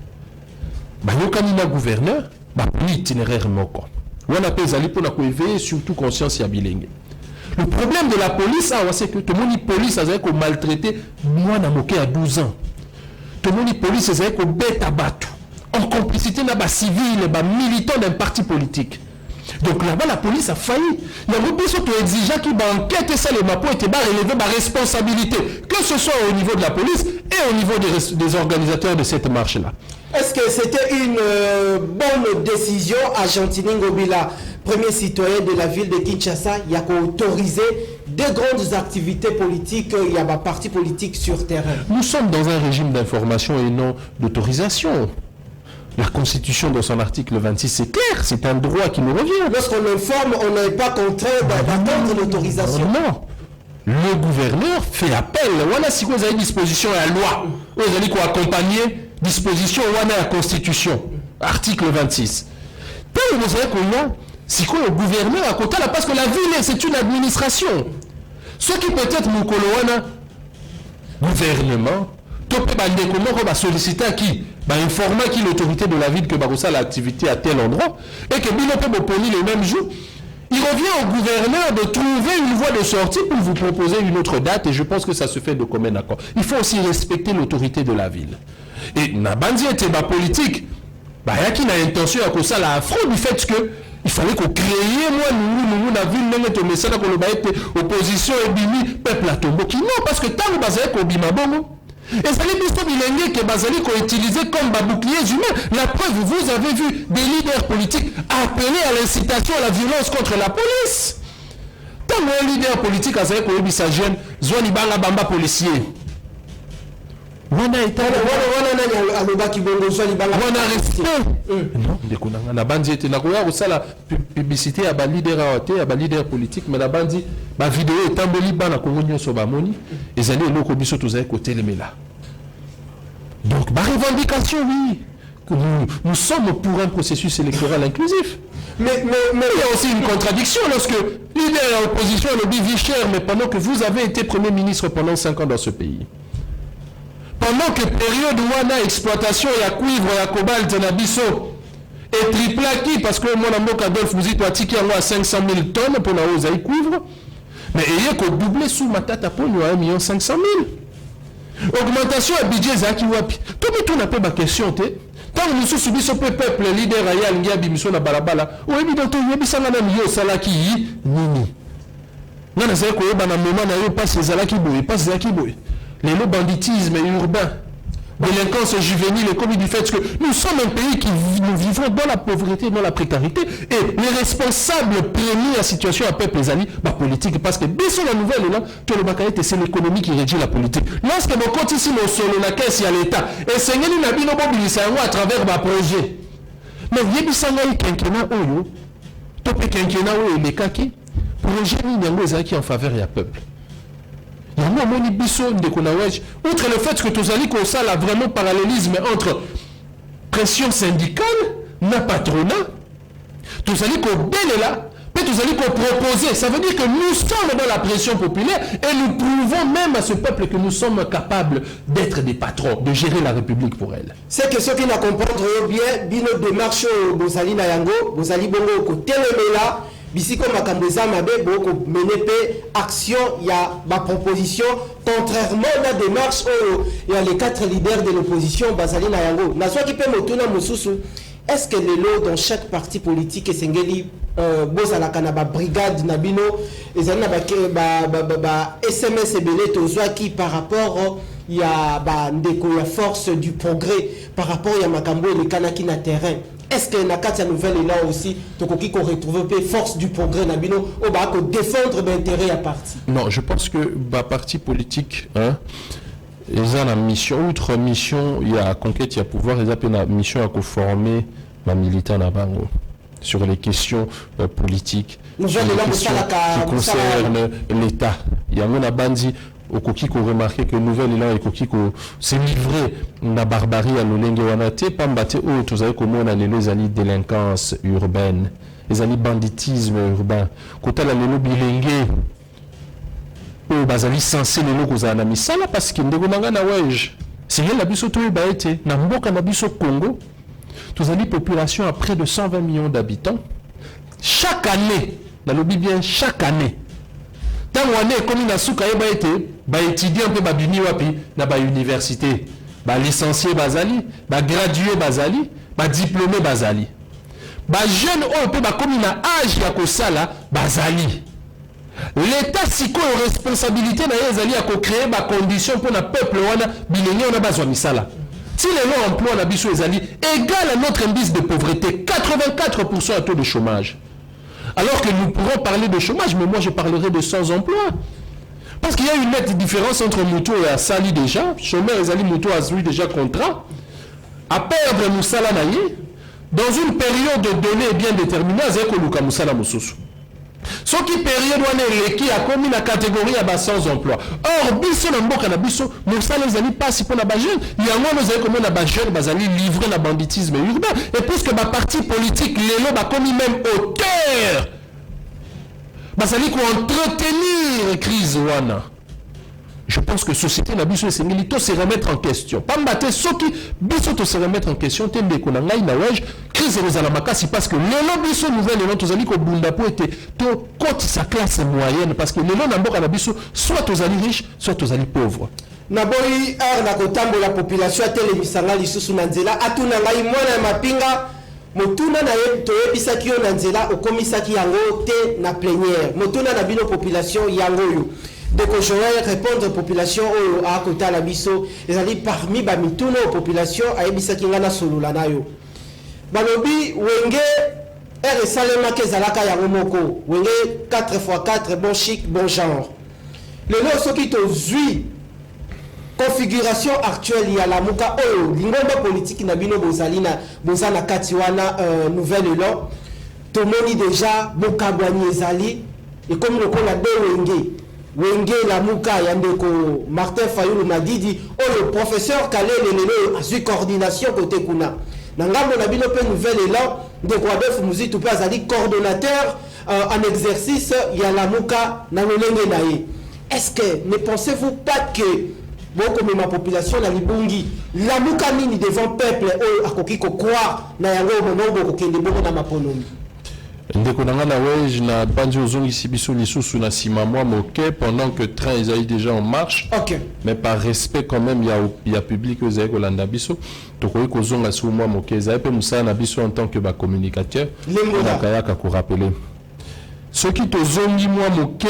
Speaker 3: Ba yokanina gouverneur, ba itinéraire moko. Wana pezali pour na éveiller surtout conscience ya bilenge. Le problème de la police, c'est que tout le monde police a maltraité moi na moké à 12 ans. Tout le monde police a bête à battre en complicité na ba civil, ba militant d'un parti politique. Donc là-bas, la police a failli. Il y a beaucoup de exigeants qui enquêtent ça, les mapos étaient relever ma responsabilité, que ce soit au niveau de la police et au niveau des organisateurs de cette marche-là.
Speaker 1: Est-ce que c'était une bonne décision à Gentini Ngobila, premier citoyen de la ville de Kinshasa, il y a autorisé des grandes activités politiques, il y a un parti politique sur terrain?
Speaker 3: Nous sommes dans un régime d'information et non d'autorisation. La Constitution, dans son article 26, c'est clair, c'est un droit qui nous revient.
Speaker 1: Lorsqu'on informe, on n'est pas contraint d'attendre l'autorisation.
Speaker 3: Non. Le gouverneur fait appel. Voilà si vous avez disposition à la loi. Vous allez accompagner disposition à la Constitution. Article 26. Tant vous savez comment, si le gouverneur à côté là, parce que la ville, c'est une administration. Ce qui peut être mon coloana, gouvernement, comment on va solliciter à qui? Informer qui l'autorité de la ville que Baroussa l'activité à tel endroit et que Bilopo Boponi le même jour, il revient au gouverneur de trouver une voie de sortie pour vous proposer une autre date et je pense que ça se fait de commun accord. Il faut aussi respecter l'autorité de la ville. Et Nabandi était politique, il y a qui a intention à ça la fraude du fait que il fallait qu'on crée nous la ville non mais ça là qu'on le opposition et bimi peuple à tombeau qui non parce que tant basé qu'on bima bongo. Et ça les bisous bilenge que Bazali qu'on utilisé comme boucliers humains. La preuve, vous avez vu des leaders politiques appeler à l'incitation à la violence contre la police. Tant un leader politique a dit qu'on est sa jeune, Zouani Banga Bamba policier. On a été non, la bande était là, la publicité à la leader politique, mais la bande la vidéo est en Bolivie, la communion sur Bamoni, et ils allaient au biso tous avec côté les là. Donc, ma revendication, oui, nous sommes pour un processus électoral inclusif. Mais il y a aussi une contradiction lorsque leader à l'opposition le dit vie cher, mais pendant que vous avez été Premier ministre pendant 5 ans dans ce pays. Pendant que période où on a exploitation, il y a cuivre, il y a cobalt, il y a biseau, et triplaki, parce que mon amour Adolphe vous dites à 500 000 tonnes pour la hausse à cuivre, mais il y a que doubler sous ma tête pour nous à 1 500 000. Augmentation à budget Zaki Wapi. Tout n'a pas ma question, tant que nous subissons ce peuple, leader à Yalngia, Bimission à Balabala, ou évidemment, il y a des gens Salaki, Nini. Non, c'est que dans un moment, il n'y a pas ces Zalaki Boy, pas ces Zalaki Boy. Les lots banditisme urbain, délinquance juvénile, comme du fait que nous sommes un pays qui nous vivons dans la pauvreté, dans la précarité, et les responsables premiers à la situation à peuple les alliés, la politique, parce que bien sûr la nouvelle là, que le Bakayete c'est l'économie qui régit la politique. Lorsque nous continuons ici solo la caisse à l'État, et c'est nous n'avons pas mobilisé à travers ma projet. Mais il y a des gens qui quinquennat oyo, topé quinquennat oyo les kaki, projet ni qui en faveur du peuple. Outre le fait que tous allez ça a vraiment parallélisme entre pression syndicale, na patronat, tous allez qu'on belle là, Peut-être vous allez proposer. Ça veut dire que nous sommes dans la pression populaire et nous prouvons même à ce peuple que nous sommes capables d'être des patrons, de gérer la République pour elle.
Speaker 1: C'est que ceux qui ne comprennent bien, bino démarche bozali na yango, bozali bongo ko telemela, bisiko makambeza mabe boko menepe action ya ba proposition contrairement à la démarche il y a les 4 leaders de l'opposition bazali na yango. Na soit qui peut motuna mususu. Est-ce que les lots dans chaque parti politique Sengeli bozala kana ba brigade nabino ezali na ba SMS ebele tozwa qui par rapport il y a ba ndeko ya force du progrès par rapport il y a makambo le kanaki na terrain. Est-ce que na kati ya nouvelle là aussi tokoki ko retrouver force du progrès nabino o ba ko défendre l'intérêt à parti?
Speaker 3: Non, je pense que ba parti politique ils ont la mission, outre mission, il y a conquête, il y a pouvoir, ils ont la mission à former ma militants à Bango sur les questions politiques, sur les questions qui concernent l'État. Il y a un bandi au coquille qu'on remarqué que nouvelle élan et coquille qu'on s'est livré la barbarie à l'olenge wanate, pas m'battre où tous avez comment on a les années délinquance urbaine, les années banditisme urbain, quand on a les bilingues. Oh, bazali censé les locaux à la ça là parce que ndegomanga na wej c'est la biso to baete na mboka na biso Congo tous ali population à près de 120 millions d'habitants chaque année na lobi bien chaque année tant année comme na suka baete ba étudiant pe ba bini wapi na ba université ba licencié bazali ba gradué bazali ba diplômé bazali ba jeune on pe ba comme na âge ya ko sala bazali. L'État si quoi responsabilité d'ailleurs à créer ma condition pour le peuple wana bilingue on a besoin de ça là. Si les lois emploi la biso ezali égal à notre indice de pauvreté 84% à taux de chômage. Alors que nous pourrons parler de chômage mais moi je parlerai de sans emploi. Parce qu'il y a une nette différence entre Moutou et Asali déjà, chômeur ezali Moutou a eu déjà contrat à perdre Moussala naye dans une période de données bien déterminée azeko luka Moussala mususu. Ce qui période où qui a commis la catégorie à sans emploi. Or, biso na mboka na biso, nous ça les amis pas si pour la jeune. Il y a un nous avez comme na jeune bazali livrer la banditisme urbain. Et puisque ma parti politique les lots a commis même auteur. Bazali ko entretenir crise wana. Je pense que société na biso c'est milito se remettre en question. Pas mbaté ceux qui biso to se remettre en question tende ko na ngai na wej crise rezala makasi parce que lelo biso nouvelle lelo tozali ko bunda po ete to côté sa classe moyenne parce que lelo na mboka na biso soit tozali riche soit tozali pauvre.
Speaker 1: Na boyi ar na kotambo la population atelemisanga lisusu na nzela atuna ngai mwana mapinga motuna na ye toyebisaki yo na nzela okomisaki yango te na plénière motuna na bino population yango yo. Donc je vais répondre aux populations à côté de la biso les alliés parmi bamituna aux populations à ebisaki ngana solula nayo balobi wenge salema kezalaka yango moko wenge 4x4 bon chic bon genre le nom soki to zui configuration actuelle ya la muka lingomba politique na bino bozalina bozana kati wana nouvelle élan tomoni déjà bokabwani ezali et comme le kola de wenge la muka yandeko Martin Fayulu Madidi le professeur Kalele lelo asui coordination côté kuna nangambo na bino pe nouvelle élan de Kwadef Muzitu pe azali coordonnateur en exercice ya la muka na lolenge naye. Est-ce que ne pensez-vous pas que beaucoup de ma population na libungi la muka nini devant peuple akoki ko croire na yango monobo ko kende bongo na maponomi
Speaker 3: ndeko nanga na wej na bandi ozongi sibiso lisusu na sima moi moke pendant que train ils aillent déjà en marche.
Speaker 1: OK.
Speaker 3: Mais par respect quand même il y a public aux aïe kolanda biso to koyi kozonga su moi moke za pe musa na biso en tant que ba communicateur na kayaka ko rappeler ce qui tozongi moi moke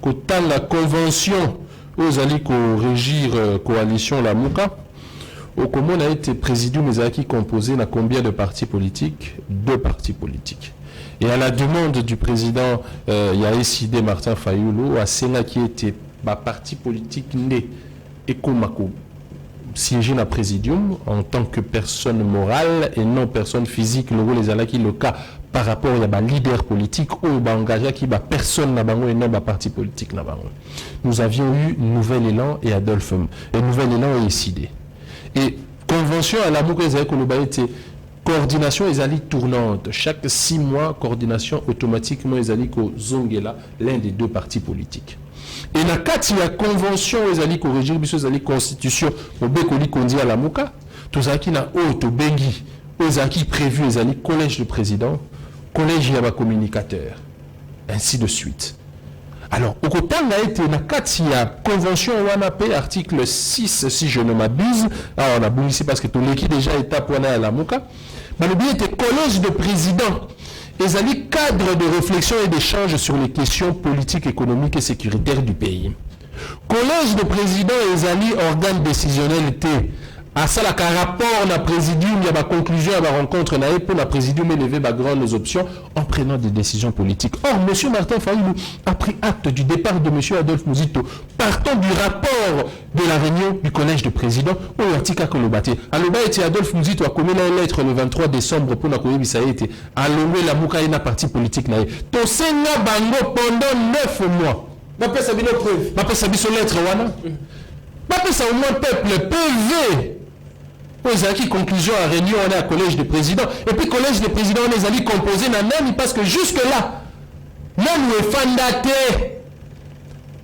Speaker 3: ko tanga convention aux alliés ko régir coalition la muka au comment a été présidium mais qui composé na combien de partis politiques? 2 partis politiques. Et à la demande du président Yaeside Martin Fayulu, à Sénat qui était parti politique né et comme siéger dans le présidium en tant que personne morale et non personne physique, le cas par rapport à leader politique ou engagé qui personne n'a et non parti politique. Nous avions eu Nouvel Élan et Adolphe et Nouvel Élan est décidé. Et convention à la Mouka était coordination ezali tournante. Chaque 6 mois, coordination automatiquement ezali ko zongela l'un des deux partis politiques. Et na kati ya convention ezali ko régir biso ezali constitution obekoli kondi à la muka. Tozaki na auto bengi ezaki prévu ezali collège de président, collège ya ba communicateur, ainsi de suite. Alors, au Kotanga a été la 4 convention WANAP, article 6, si je ne m'abuse. Alors, on a bougé ici parce que tout l'équipe déjà est à la Mouka. Mais le bien était collège de président. Ils allaient cadre de réflexion et d'échange sur les questions politiques, économiques et sécuritaires du pays. Collège de président, ils allaient organe décisionnel était. À ça, la rapport na présidium, il y a ma conclusion à ma rencontre na pour la présidium élever ma grandes options en prenant des décisions politiques. Or, M. Martin Fayulu a pris acte du départ de M. Adolphe Muzito, partant du rapport de la réunion du collège de président au Yatika Kolobate. Aloba était Adolphe Muzito a commis la lettre le 23 décembre pour la Koyebi ça a été alloué la Moukaïna parti politique naïe. Tosenga bango pendant 9 mois.
Speaker 1: M'appelle ça bien preuve.
Speaker 3: M'appelle ça bien lettre wana. M'appelle ça au moins peuple PV. Qui conclusion à réunion on est à collège de président et puis collège de président on les a composé na nani parce que jusque là même le fandaté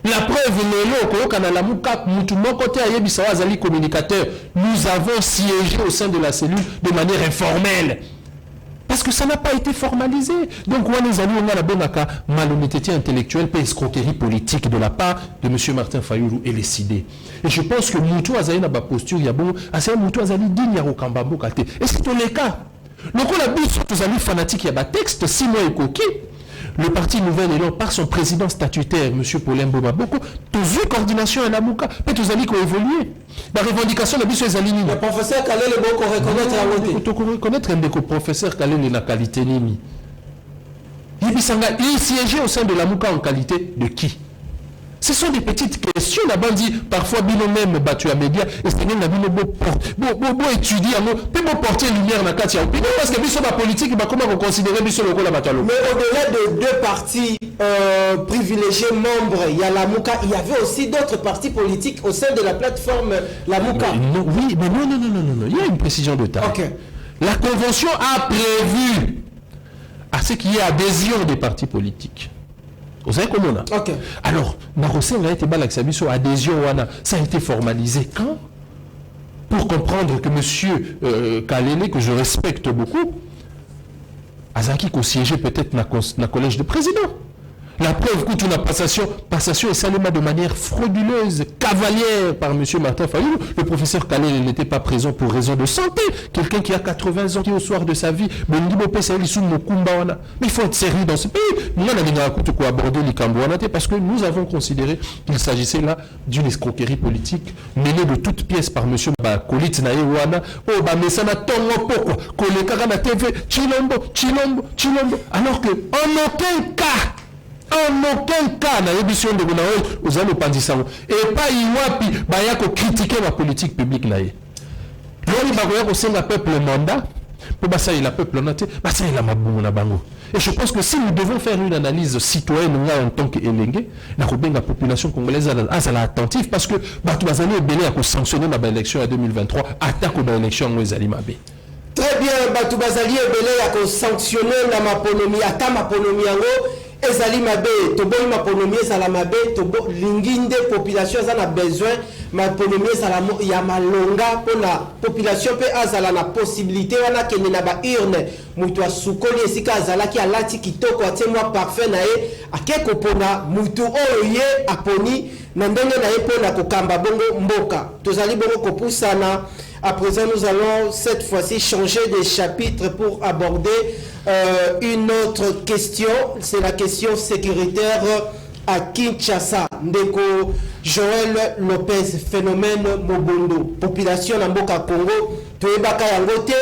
Speaker 3: la preuve lelo koyoka na lamuka mutu moko te ayebisa azali communicateur nous avons siégé au sein de la cellule de manière informelle parce que ça n'a pas été formalisé. Donc, on a la bonne malhonnêteté intellectuelle et escroquerie politique de la part de M. Martin Fayulu et les CID. Et je pense que Moutou Azali n'a pas posture, il y a bon, assez Moutou Azali digne à Rokambambo Kate. Et c'est tous les cas. Donc, on a vu sur tous les fanatiques, il y a un texte, 6 mois et coquille. Le parti Nouvel Élan, par son président statutaire, M. Paulin Bobaboko, tous eu coordination à la Mouka, et tous allés évoluer. La revendication de M. Zalini.
Speaker 1: Le professeur Kalel est bon qu'on reconnaître la montée.
Speaker 3: Il faut reconnaître un des professeurs Kalel est la qualité Nimi. Il siégeait au sein de la Mouka en qualité de qui? Ce sont des petites questions. La bande dit parfois Bino même battu à média et c'est bien Bino beau étudier peut porter lumière dans la carte parce que Bino la politique comment on considère Bino le la bataille.
Speaker 1: Mais au-delà de deux partis privilégiés membres, il y a la Mouka, il y avait aussi d'autres partis politiques au sein de la plateforme la Mouka.
Speaker 3: Oui, mais non, il y a une précision de taille.
Speaker 1: Okay.
Speaker 3: La convention a prévu à ce qu'il y ait adhésion des partis politiques. Vous savez comment on a?
Speaker 1: Okay.
Speaker 3: Alors, Narosen a été balak sur adhésion, ça a été formalisé quand? Pour comprendre que M. Kalele, que je respecte beaucoup, Azaki qu'on siégeait peut-être dans le collège de président. La preuve que la passation est saluée de manière frauduleuse, cavalière par M. Martin Fayulu. Le professeur Kalele n'était pas présent pour raison de santé. Quelqu'un qui a 80 ans, qui au soir de sa vie, mais il faut être sérieux dans ce pays. Nous avons abordé les parce que nous avons considéré qu'il s'agissait là d'une escroquerie politique menée de toutes pièces par M. Kolit Naewana. Oh, mais ça n'a tongo pourquoi Koleka na TV, Chilombo. Alors que, en aucun cas, dans l'édition de Gounaoui, vous allez pas dire ça. Et pas y avoir critiquer la politique publique. L'on va au sein du peuple mandat, pour ça il a peuple noté, ça il a ma boum na bango. Et je pense que si nous devons faire une analyse citoyenne en tant qu'élégué, la population congolaise est attentive parce que tu vas aller belé à sanctionner l'élection en 2023, attaque aux élections en Zalimabé.
Speaker 1: Très bien, Batou Bazali est belé à sanctionner la maponomie, à ta maponomie en haut. Ezali mabe, tobo maponomie ezala mabe, tobo linginde population ezala besoin, maponomie ezala ya malonga pour la population pe azala na possibilité wana kende na ba urne, mutu asukoli esika azala ki alati kitoko atie moi parfait na ye, akeko pona mutu oyo ye aponi na ndenge na ye pona kokamba bongo mboka. Tozali bongo kopusana. À présent, nous allons cette fois-ci changer de chapitre pour aborder une autre question. C'est la question sécuritaire à Kinshasa. Ndeko Joël Lopez, phénomène Mobondo. Population Namboka Congo, Toebaka Yangote,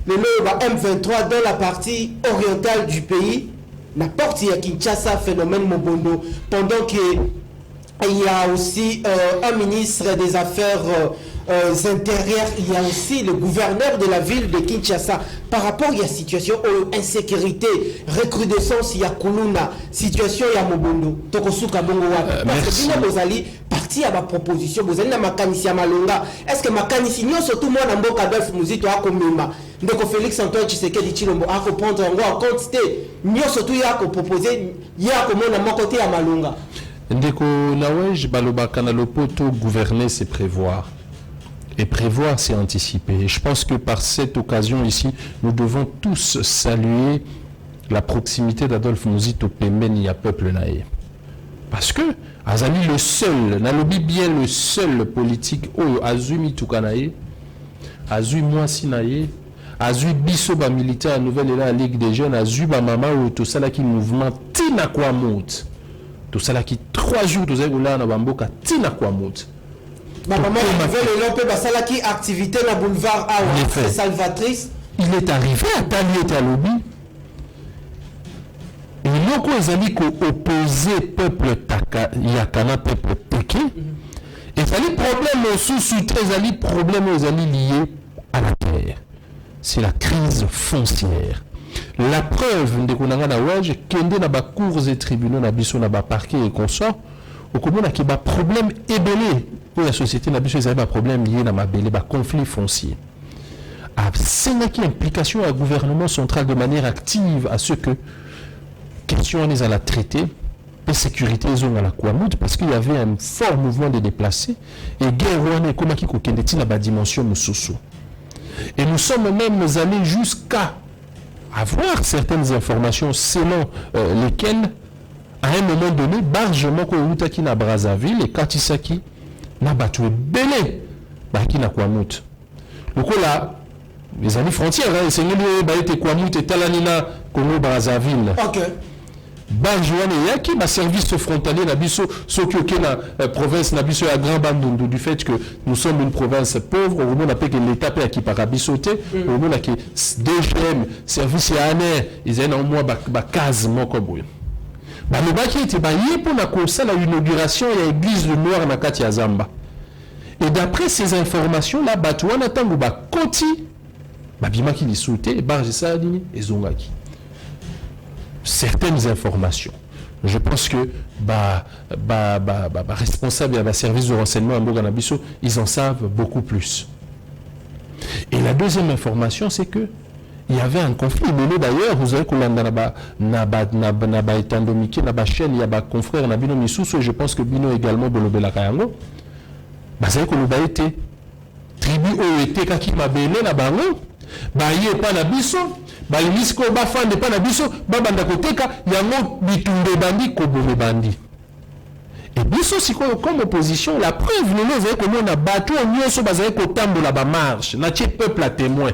Speaker 1: le M23 dans la partie orientale du pays. La porte à Kinshasa, phénomène Mobondo. Pendant qu'il y a aussi un ministre des Affaires intérieures, il y a aussi le gouverneur de la ville de Kinshasa. Par rapport à la situation insécurité, recrudescence, il y a Kuluna, situation il y a Mobondo. Tokosuka Bongo Wapi. Parce que vous allez partir à ma proposition, vous allez na makanisi ya malonga. Est-ce que makanisi nyo surtout moi na mboka Adolphe Muzito akomema? ndeko Félix Antoine Tshisekedi Tshilombo a comprendre en compte te nyo surtout ya ko proposer ya ko mona moko te ya malunga
Speaker 3: ndeko Nawej balobaka na lopoto gouverner c'est prévoir. Et prévoir, c'est anticiper. Et je pense que par cette occasion ici, nous devons tous saluer la proximité d'Adolphe Muzito Pembeni à peuple naïe. Parce que Azali le seul, nalobi bien le seul politique oyo azumi tukanaye, azui mwasi naye, azui biso ba militaire nouvelle et la Ligue des jeunes, azui ba mama ou tout ça là qui mouvement tina kwa mout. Tout ça là qui 3 jours tout ça là na bamboka tina kwa mout.
Speaker 1: Maman nouvelle et là ça là qui activité na boulevard Awa, salvatrice.
Speaker 3: Il est arrivé à Talieta lobby. Et loko ezali ko opposer peuple taka yakana peuple teke. Et ezali problème sous très ezali problème ezali lié à la terre. C'est la crise foncière. La preuve de konanga na waj kende na ba cours et tribunaux na biso na ba parquet et consort au komona ki ba problème ébélé pour la société na biso ezali ba problème lié na mabele ba conflit foncier. C'est une implication à gouvernement central de manière active à ce que question à la traiter et sécurité à la Kouamoud parce qu'il y avait un fort mouvement de déplacés et guerre et comment qui kokendeti na ba dimension mususu. Et nous sommes même allés jusqu'à avoir certaines informations selon lesquelles à un moment donné bargement ko utaki na Brazzaville et Katisaki na battu belé ba ki na Kouamoud. Donc là les amis frontières, c'est nous qui été Kouamout et Talanina, Congo Brazzaville.
Speaker 1: Ok.
Speaker 3: Banjouane yaki ma service frontalier na biso soki na province na biso ya Grand Bandundu du fait que nous sommes une province pauvre, au moment appelé que l'état pe qui parabisoté, au moment que DGM service ya ANR, ils ont au moins ba case moko boy. Ba le baki était ba yepo na kosa la inauguration ya église de Noir na kati ya Zamba. Et d'après ces informations là Batouana tangu ba koti Babima qui les sautait, barge ça et zongaki. Certaines informations. Je pense que responsable de la service de renseignement à Mboganabiso, ils en savent beaucoup plus. Et la deuxième information, c'est que il y avait un conflit. Mais d'ailleurs, vous savez que chaîne, il y a un confrère Nabino Misuso, et je pense que Bino également Bolobela Kayango. Vous savez que nous été tribu OET Kaki Mabele na bango. Baye pa na biso ba lisko ba fande pa na biso ba banda koteka yango bitumbe bandi ko bome bandi et biso siko comme opposition la preuve nous avons que on a battu nyonso bazali ko tambola ba marche na tie peuple à témoin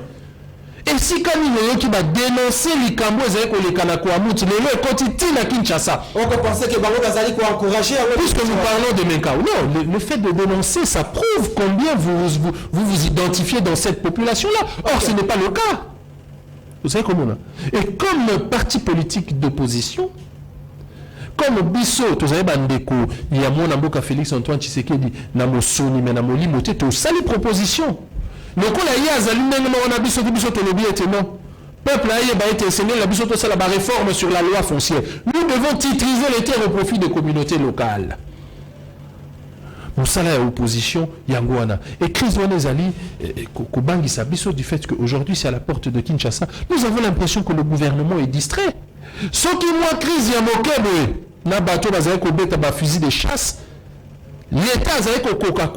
Speaker 3: et si quand il qui va dénoncer likambo ezali ko lekana ko amuti lelo ekoti na Kinshasa
Speaker 1: on peut penser que bango bazali ko encourager
Speaker 3: puisque nous parlons de Menka non le fait de dénoncer ça prouve combien vous identifiez dans cette population là or ce n'est pas le cas vous savez comment on a et comme parti politique d'opposition comme biso tozali bandeko ya mona mboka Félix Antoine Tshisekedi na mosoni mais na molimo te to sali proposition lokola ye azali ndenge moko na biso tolobi ete non peuple aye ba été enseigné la biso to sala ba réforme sur la loi foncière nous devons titriser les terres au profit des communautés locales mosala ya opposition yango wana et crise wana ezali kobangisa biso du fait qu'aujourd'hui c'est à la porte de Kinshasa nous avons l'impression que le gouvernement est distrait soki moi crise ya mokebe na bato bazali kobeta ba fusil de chasse l'État azali kokoka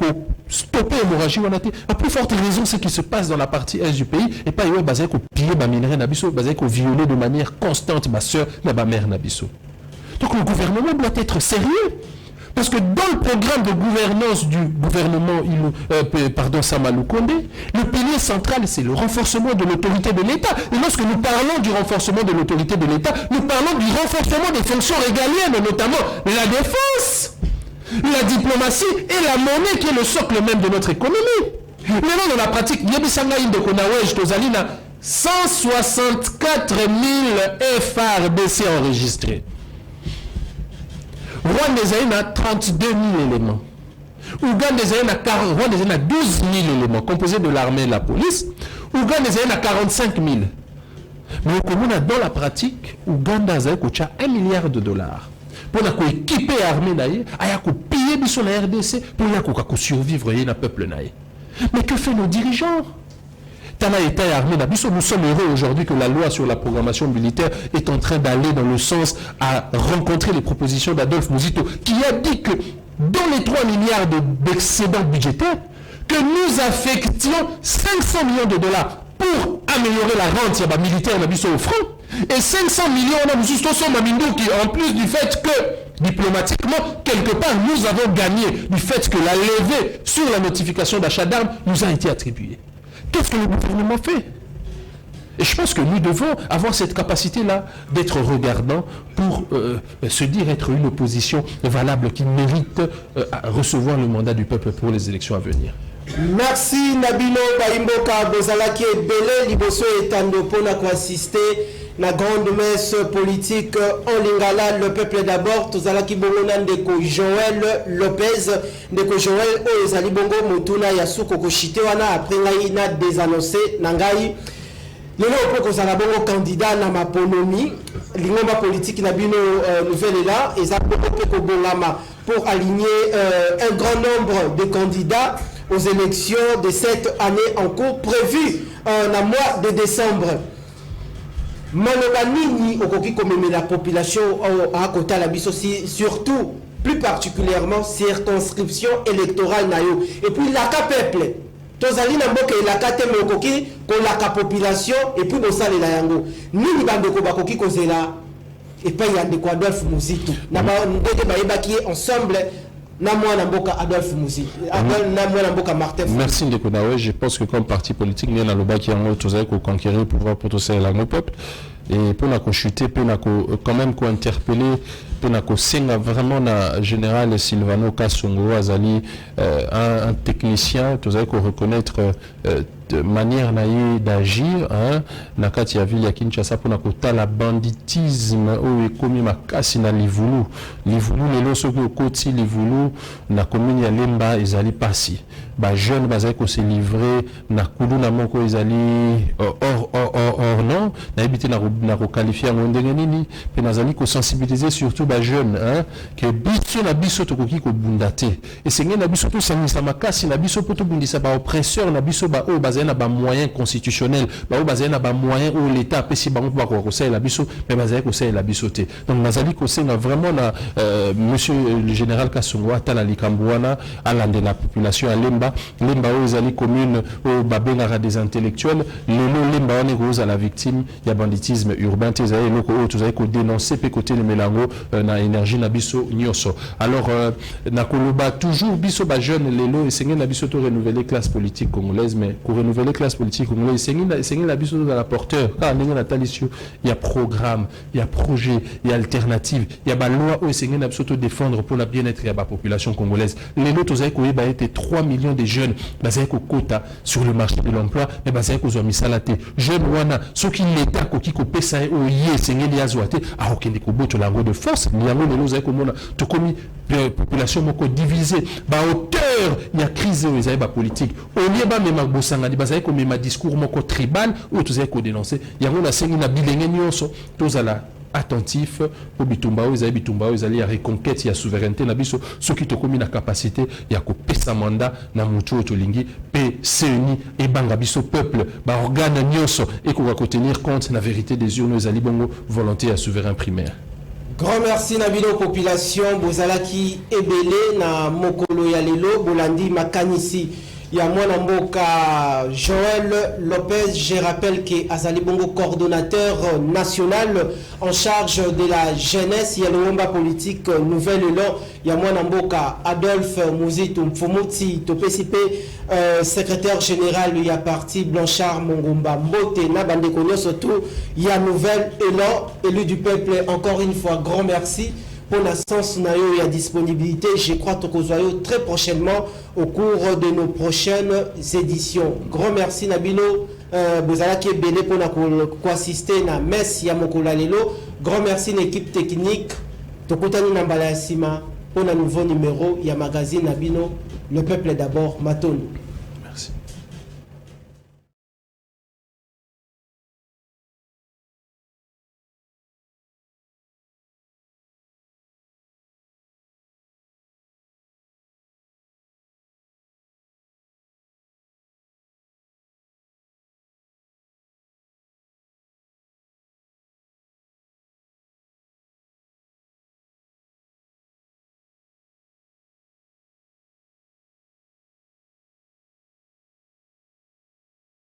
Speaker 3: stopper l'hémorragie wana te à plus forte raison ce qui se passe dans la partie est du pays et pas yo bazali ko piller ba minerai na biso bazali ko violer de manière constante ma sœur na ba mère na biso donc le gouvernement doit être sérieux. Parce que dans le programme de gouvernance du gouvernement Samalou Kondé, le pilier central, c'est le renforcement de l'autorité de l'État. Et lorsque nous parlons du renforcement de l'autorité de l'État, nous parlons du renforcement des fonctions régaliennes, notamment la défense, la diplomatie et la monnaie qui est le socle même de notre économie. Maintenant, dans la pratique, il y a 164 000 FARDC enregistrés. Rwanda a 32 000 éléments. Ouganda a 12 000 éléments composés de l'armée et de la police. Ouganda a 45 000. Mais dans la pratique, Ouganda a $1 milliard. Pour équiper l'armée, pour piller sur la RDC, pour survivre le peuple. Mais que fait nos dirigeants?
Speaker 4: Tana État et armée, nous sommes heureux aujourd'hui que la loi sur la programmation militaire est en train d'aller dans le sens à rencontrer les propositions d'Adolphe Muzito, qui a dit que dans les 3 milliards d'excédents budgétaires, que nous affections 500 millions de dollars pour améliorer la rente militaire au front, et 500 millions qui, en plus du fait que, diplomatiquement, quelque part, nous avons gagné du fait que la levée sur la notification d'achat d'armes nous a été attribuée. Qu'est-ce que le gouvernement fait? Et je pense que nous devons avoir cette capacité-là d'être regardants pour se dire être une opposition valable qui mérite recevoir le mandat du peuple pour les élections à venir.
Speaker 1: Merci Nabino Baimboka Bozalaki Belé Liboso Etando pour assister la grande messe politique en Lingala, le peuple d'abord. Tozalaki Bongo Ndeko Joël Lopez, Ndeko Joël Ozali Bongo Mutuna Yasuko Koshite wana après na désannoncé Nangai. Lelo pour kozala bongo candidat na maponomi lingomba politique na bino nouvelle là et ça pour aligner un grand nombre de candidats aux élections de cette année en cours prévues en mois de décembre. Malobanini okoki komeme la population à côté la biso surtout plus particulièrement circonscription électorale nayo et puis la peuple tozali na mboka elaka te me okoki kolaka population et puis bosalela yango nini bandeko bakoki kozela epai ya ndeko Adolphe Muzito na ndenge bayebaki ensemble na mwana mboka Adolphe Muzito na mwana mboka Martin.
Speaker 3: Merci ndeko nawe, je pense que comme parti politique nous na lobaki yango tozali ko conquérir le pouvoir pour tosalela yango peuple et pour na ko chuter pour na ko quand même ko interpeller pour na ko senga vraiment na général Silvano Kasongo azali un technicien tozali ko reconnaître de manière naïe d'agir na kati ya ville ya Kinshasa pour na kotala banditisme o ekomi makasi na livulu lelo soki okoti livulu na commune ya Lemba ezali pasi ba jeune bazali ko se livrer na kulu na moko ezali or non na ebité na ko qualifier ngo ndenge nini pe nazali ko sensibiliser surtout ba jeune que biso na biso tokoki ko bundate et sengé na biso to sangisa makasi na biso poto bundisa ba oppresseur na biso ba o bazali na ba moyen constitutionnel ba o bazali na ba moyen où l'état pesi bango ba ko la biso mais bazali ko la biso te donc nazali ko senga vraiment na monsieur le général Kasongo atala likambwana alande la population à Lemba o ezali commune o babengaka des intellectuels lelo Lemba on est à la victime ya banditisme urbain te ezali loko o tozali ko dénoncer pe côté le melango na énergie na biso nyoso alors na koloba toujours biso ba jeune lelo esengé na biso to renouveler classe politique congolaise mais pour renouveler classe politique congolaise esengé na biso dans la porteur car ndenge na talisio il y a programme il y a projet il y a alternative il y a ba loi o esengé na biso to défendre pour la bien-être ya ba population congolaise lelo tozali ko yeba été 3 millions de jeunes bazali ko quota sur le marché de l'emploi mais bazali ko zo misala te jeune wana soki l'état koki ko pesa o yé esengé li azwate a okende ko boto lango de force yango lelo zali ko mona to komi population moko divisée ba hauteur il y a crise aux ezali ba politique au lieu ba mema bosanga di bazali ko mema discours moko tribal ou tozali ko dénoncer yango na sengi na bilenge nyonso tozala attentif pour bitumba ezali ya reconquête ya souveraineté na biso soki tokomi na capacité ya ko pesa mandat na mutu tolingi pe CENI et banga biso peuple ba organe nyonso et ko tenir compte na vérité des urnes ezali bongo volonté à souverain primaire.
Speaker 1: Grand merci na bino population bozalaki ebele na mokolo ya lelo bolandi makanisi ya mwana mboka Joël Lopez. Je rappelle que azali bongo coordonnateur national en charge de la jeunesse ya lomba politique nouvelle élan ya mwana mboka Adolphe Muzito Mfumuti topesipe secrétaire général ya parti Blanchard Mongomba Mbote na bandeko nyonso tout ya nouvelle élan élu du peuple. Encore une fois grand merci pour la sens na yo ya disponibilité. Je crois que nous très prochainement au cours de nos prochaines éditions. Grand merci Nabino Bozalaki Bele pour assister na messe ya mokola lelo. Grand merci l'équipe technique. Tokutani na mbala ya sima pour un nouveau numéro ya magazine Nabino le peuple d'abord Matoni.